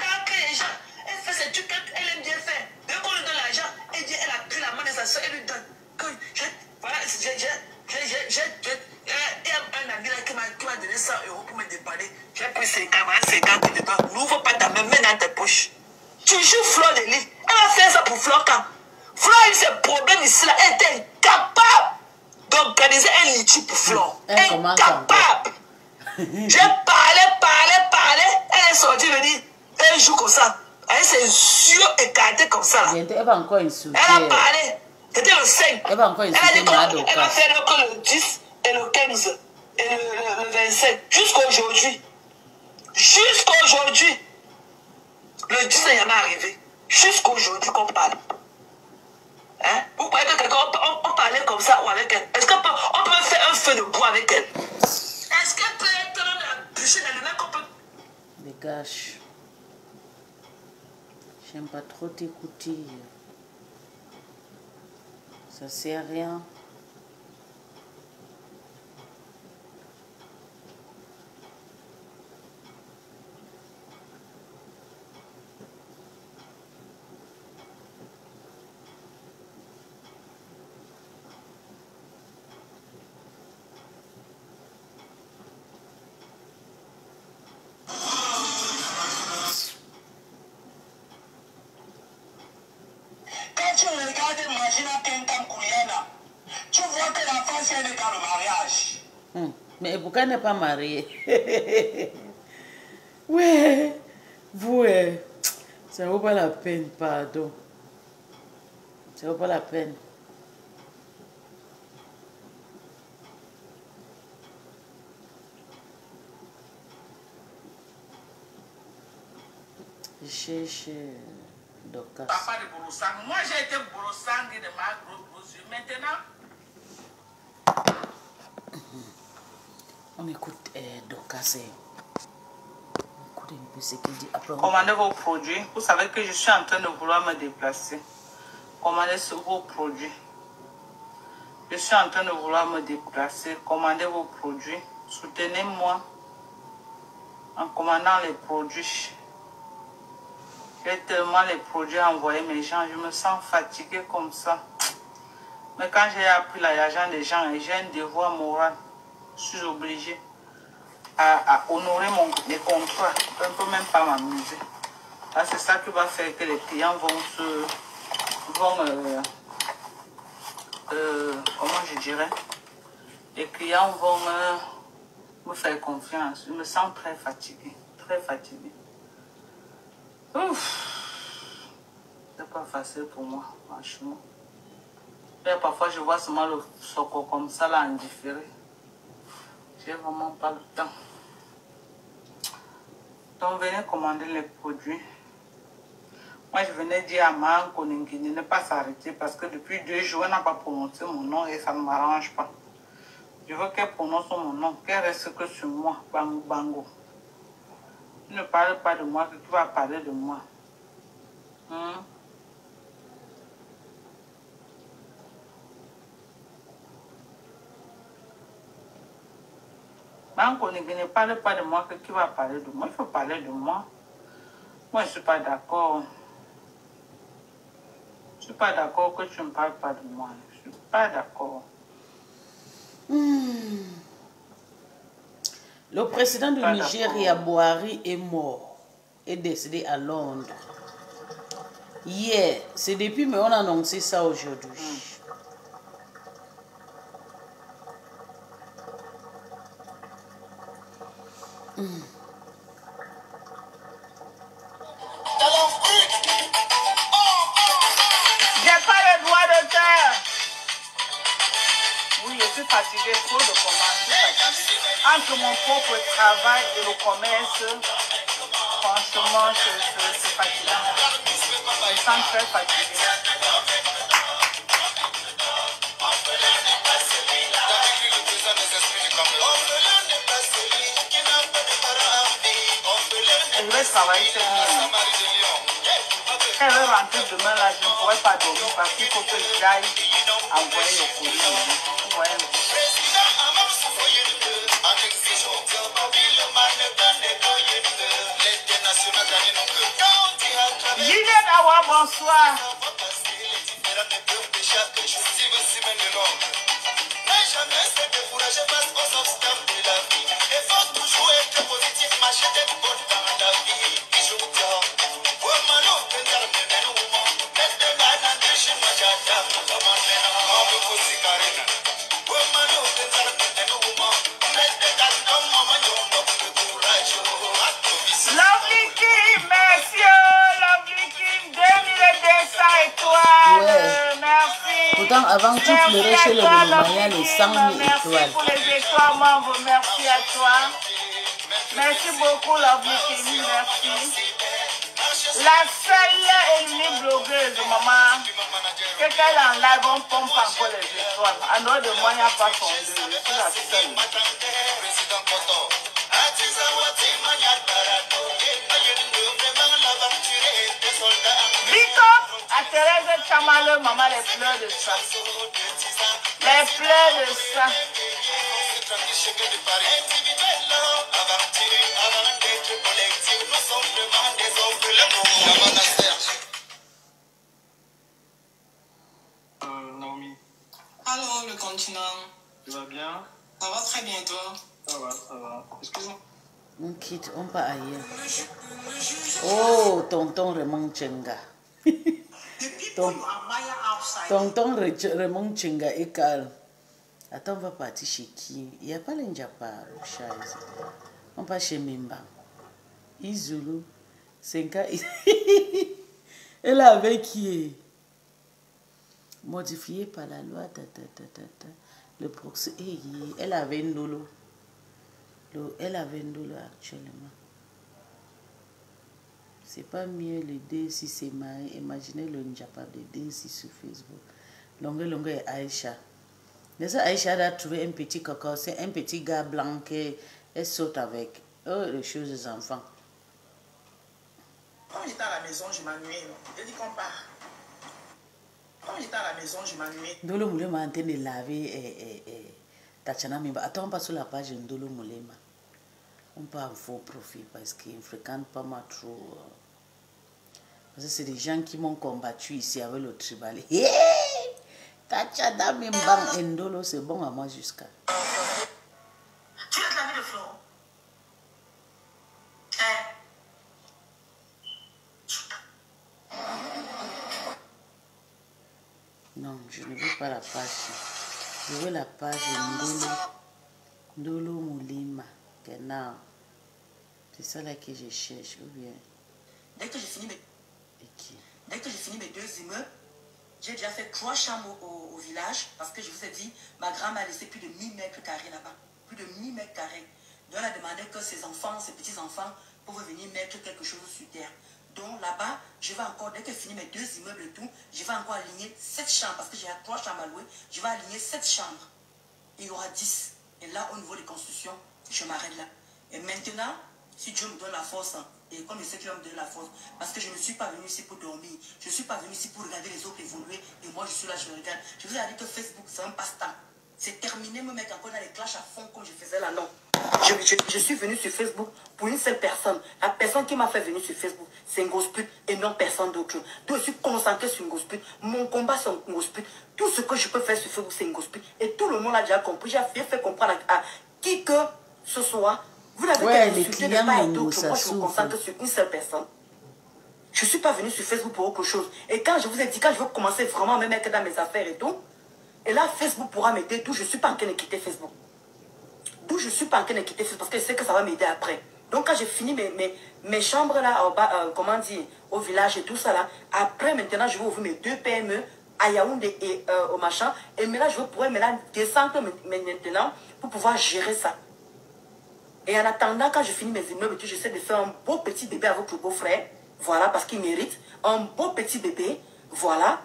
les gens. Elle fait ses trucs qu'elle aime bien faire. Dès qu'on lui donne l'argent, elle dit, elle a pris la main de sa soeur, elle lui donne. Voilà, j'ai un ami là qui m'a donné 100 € pour me dépanner. J'ai pris 50 dedans. N'ouvre pas ta main, mets dans tes poches. Tu joues Flore de lit. Elle va faire ça pour Flore quand Flore a eu ses problèmes ici là. Elle était incapable d'organiser un litige pour Flore. Incapable. J'ai parlé. Elle est sortie venir. Elle joue comme ça. Avec ses yeux écartés comme ça là. Elle va encore insulter. Elle a parlé. C'était le 5. Elle va encore insulter. Elle a dit qu'elle va faire que le 10 et le 15 et le 27. Jusqu'aujourd'hui. Le 10 n'est jamais arrivé. Jusqu'aujourd'hui qu'on parle. Hein? Vous croyez que quelqu'un, on parlait comme ça ou avec elle? Est-ce qu'on peut faire un feu de bois avec elle? Est-ce qu'elle peut être dans la bûche dans le mec qu'on peut... gâches. J'aime pas trop t'écouter. Ça sert à rien. Tu regardes Magina Kentam Kouyana, tu vois que la France est dans le mariage. Mais pourquoi n'est pas mariée? Ouais, ouais, ça vaut pas la peine, pardon. Ça vaut pas la peine. Chez Docas. Papa de Borosang. Moi, j'ai été Borosang de ma grosse yeux. Maintenant, on écoute Docas. On écoute un peu ce qu'il dit. Après, commandez vos produits. Vous savez que je suis en train de vouloir me déplacer. Commandez vos produits. Je suis en train de vouloir me déplacer. Commandez vos produits. Soutenez-moi en commandant les produits. J'ai tellement les produits à envoyer mes gens. Je me sens fatiguée comme ça. Mais quand j'ai appris l'argent des gens et j'ai un devoir moral, je suis obligée à honorer mes contrats. Je ne peux même pas m'amuser. C'est ça qui va faire que les clients comment je dirais, les clients vont me faire confiance. Je me sens très fatiguée. Très fatiguée. Ouf, c'est pas facile pour moi, franchement. Et parfois, je vois seulement le soco comme ça, là, en différé. J'ai vraiment pas le temps. Donc, venez commander les produits. Moi, je venais dire à Maan Koningui de ne pas s'arrêter parce que depuis 2 jours, elle n'a pas prononcé mon nom et ça ne m'arrange pas. Je veux qu'elle prononce mon nom, qu'elle reste que sur moi, Bango Bango. Ne parle pas de moi, que tu vas parler de moi. Ne parle pas de moi, que qui va parler de moi. Il faut parler de moi. Moi, je ne suis pas d'accord. Je ne suis pas d'accord que tu ne parles pas de moi. Je ne suis pas d'accord. Le président du Nigeria, Buhari, est mort. Est décédé à Londres. Hier, c'est depuis, mais on a annoncé ça aujourd'hui. J'ai pas le droit d'auteur. Oui, je suis fatiguée, trop de commandes. Entre mon propre travail et le commerce, franchement, c'est fatigant. Je me sens très fatiguée. Je vais travailler cette nuit. Elle veut rentrer demain là, je ne pourrai pas dormir parce qu'il faut que j'aille envoyer le courrier. Vous voyez. Juliette Awa, bonsoir. Jamais se décourager face aux obstacles de la vie. Il faut toujours être positif, marcher d'être bon dans la vie. Lovely King, merci. Lovely King, 2200 étoiles. Ouais. Merci. Pourtant, avant tout pleurer chez le Bolomaya, les 100 000 Merci étoiles. pour les étoiles, membre. Merci à toi. Merci beaucoup, Lovely King. Merci. La seule et unique blogueuse, maman. Quelqu'un en live, on pompe encore les étoiles. En dehors de moi, il n'y a pas son deux. Je suis la seule. Thérèse Chamale, maman, les pleurs de ça. Les pleurs de ça. Naomi. Allô, le continent. Tu vas bien? Ça va très bien, toi? Ça va, ça va. Excuse-moi. On quitte, on part ailleurs. Oh, tonton Raymond Chenga. Tonton Raymond Chenga et Carl. Attends, on va partir chez qui? Il n'y a pas l'Injapa au Chaise. On part chez Mimba. Izulu. 5 ans. Elle est avec qui? Modifié par la loi. Le proxy. Elle avait Ndolo. Elle avait Ndolo actuellement. C'est pas mieux le D6 c'est marié. Imaginez le Njapa de D6 sur Facebook. Longue et Aïcha. Mais ça, Aïcha a trouvé un petit coco. C'est un petit gars blanc qui saute avec. Oh, les choses des enfants. Quand j'étais à la maison, je m'ennuyais. Je dis qu'on part. Quand j'étais à la maison, je m'ennuyais. Ndolo Moulema est en train de laver Tachana Mimba. Attends, on passe sur la page de Ndolo Moulema. On peut en faux profil parce qu'il ne fréquente pas moi trop. Parce que c'est des gens qui m'ont combattu ici avec le tribal. Hey! Tachana Mimba et Ndolo, c'est bon à moi jusqu'à. Tu as lavé le flot. Non, je ne veux pas la page. Je veux la page de Ndolo Moulema. C'est ça là que je cherche. Ou bien. Dès que j'ai fini mes 2 immeubles, j'ai déjà fait 3 chambres au village parce que je vous ai dit, ma grand m'a laissé plus de 1000 mètres carrés là-bas. Plus de 1000 mètres carrés. Donc elle a demandé que ses enfants, ses petits-enfants, pouvaient venir mettre quelque chose sur terre. Donc là-bas, je vais encore, dès que je finis mes 2 immeubles et tout, je vais encore aligner 7 chambres parce que j'ai 3 chambres à louer. Je vais aligner 7 chambres. Il y aura 10. Et là, au niveau des constructions, je m'arrête là. Et maintenant, si Dieu me donne la force, et comme je sais qu'il va me donner la force, parce que je ne suis pas venu ici pour dormir, je ne suis pas venu ici pour regarder les autres évoluer, et moi je suis là, je regarde. Je vous ai dit que Facebook, c'est un passe-temps. C'est terminé, me mettre encore dans les clashs à fond comme je faisais là, non. Je suis venu sur Facebook pour une seule personne. La personne qui m'a fait venir sur Facebook, c'est Ngosput et non personne d'autre. Donc je suis concentré sur Ngosput. Mon combat c'est Ngosput. Tout ce que je peux faire sur Facebook, c'est Ngosput. Et tout le monde a déjà compris. J'ai fait comprendre à qui que ce soit. Vous n'avez qu'à discuter de part et d'autre. Moi, je me concentre sur une seule personne. Je ne suis pas venu sur Facebook pour autre chose. Et quand je vous ai dit, quand je veux commencer vraiment à me mettre dans mes affaires et tout, et là, Facebook pourra m'aider. D'où je ne suis pas en train de quitter Facebook. D'où je ne suis pas en train de quitter Facebook parce que je sais que ça va m'aider après. Donc, quand j'ai fini mes chambres là, comment dire, au village et tout ça là, après, maintenant, je vais ouvrir mes 2 PME à Yaoundé et au machin. Et maintenant, je vais pouvoir maintenant descendre maintenant pour pouvoir gérer ça. Et en attendant, quand je finis mes immeubles, j'essaie de faire un beau petit bébé avec le beau-frère. Voilà, parce qu'il mérite. Un beau petit bébé. Voilà.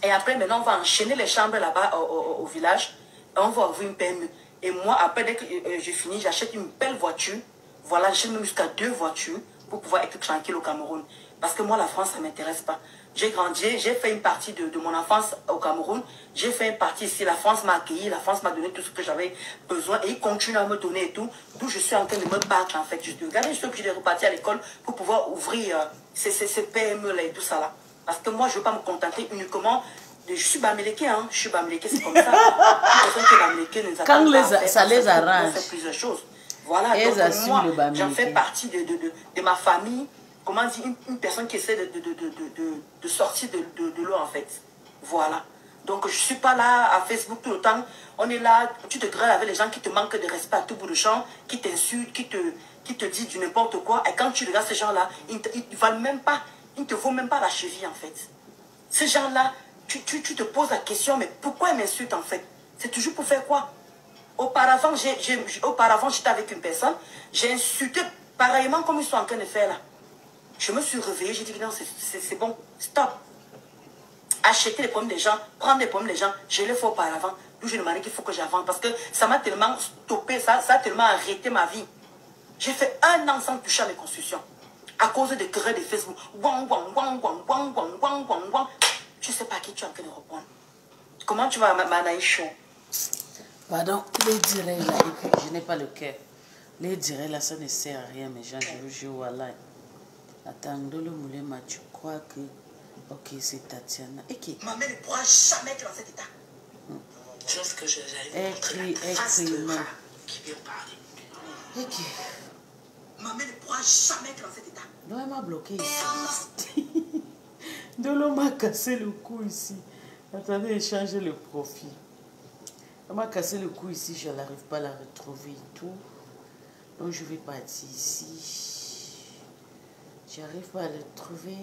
Et après, maintenant, on va enchaîner les chambres là-bas au village. Et on va ouvrir une PME. Et moi, après, dès que je finis, j'achète une belle voiture. Voilà, j'achète même jusqu'à 2 voitures pour pouvoir être tranquille au Cameroun. Parce que moi, la France, ça ne m'intéresse pas. J'ai grandi, j'ai fait une partie de mon enfance au Cameroun. J'ai fait une partie ici. La France m'a accueilli, la France m'a donné tout ce que j'avais besoin. Et ils continuent à me donner et tout. D'où je suis en train de me battre, en fait. Regardez, je suis obligé de repartir à l'école pour pouvoir ouvrir ces PME-là et tout ça là. Parce que moi, je ne veux pas me contenter uniquement de... Je suis Bamileke, hein. Je suis Bamileke, c'est comme ça. Quand ça les arrange. On fait plusieurs choses. Voilà, donc moi, j'en fais partie de ma famille. Comment dire, une personne qui essaie de sortir de l'eau en fait. Voilà. Donc je ne suis pas là à Facebook tout le temps. On est là, tu te grêles avec les gens qui te manquent de respect à tout bout de champ, qui t'insultent, qui te disent du n'importe quoi. Et quand tu regardes ces gens-là, ils ne valent même pas, ils ne te font même pas la cheville en fait. Ces gens-là, tu te poses la question, mais pourquoi ils m'insultent en fait? C'est toujours pour faire quoi? Auparavant, j'étais avec une personne, j'ai insulté pareillement comme ils sont en train de faire là. Je me suis réveillée, j'ai dit non, c'est bon, stop. Acheter les pommes des gens, prendre les pommes des gens, je les fais auparavant. D'où je demandais qu'il faut que j'avance parce que ça m'a tellement stoppé, ça a tellement arrêté ma vie. J'ai fait 1 an sans toucher à mes constructions. À cause des querelles de Facebook. Wang, wang, wang, wang, wang, wang, wang, wang, wang. Je sais pas à qui tu es en train de répondre. Comment tu vas m'anaïs chaud? Pardon, les direts là, et puis je n'ai pas le cœur. Les direts là, ça ne sert à rien, mes gens, je vous jure, voilà. Attends, Ndolo Moulema, tu crois que... Ok, c'est Tatiana. Et qui? Ma mère ne pourra jamais être dans cet état. Sauf que j'arrive à montrer la face de rat qui vient parler. Et qui? Ma mère ne pourra jamais être dans cet état. Non, elle m'a bloqué ici. Ndolo m'a cassé le cou ici. Attendez, j'ai changé le profil. Elle m'a cassé le cou ici, je n'arrive pas à la retrouver et tout. Donc je vais partir ici. J'arrive pas à le trouver.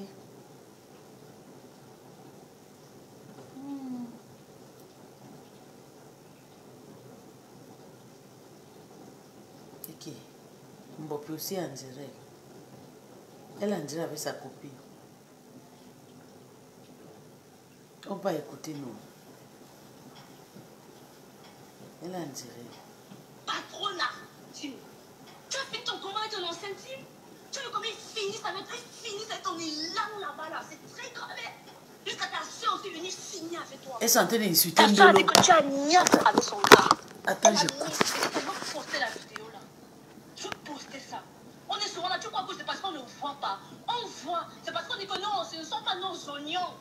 Ok. Mbopi aussi en dirait. Elle en dirait avec sa copine. On va écouter nous. Elle en dirait. Patron là, tu as fait ton combat avec ton ancien type. Tu veux combien finisse avec ton élan là-bas là. C'est très grave. Jusqu'à ta soeur aussi venir signer avec toi. Elle s'entend d'insulter ta soeur a dit que tu as nié avec son gars. Attends, je... Je veux poster la vidéo là. Je veux poster ça. On est souvent là, tu crois que c'est parce qu'on ne voit pas. On voit. C'est parce qu'on dit que non, ce ne sont pas nos oignons.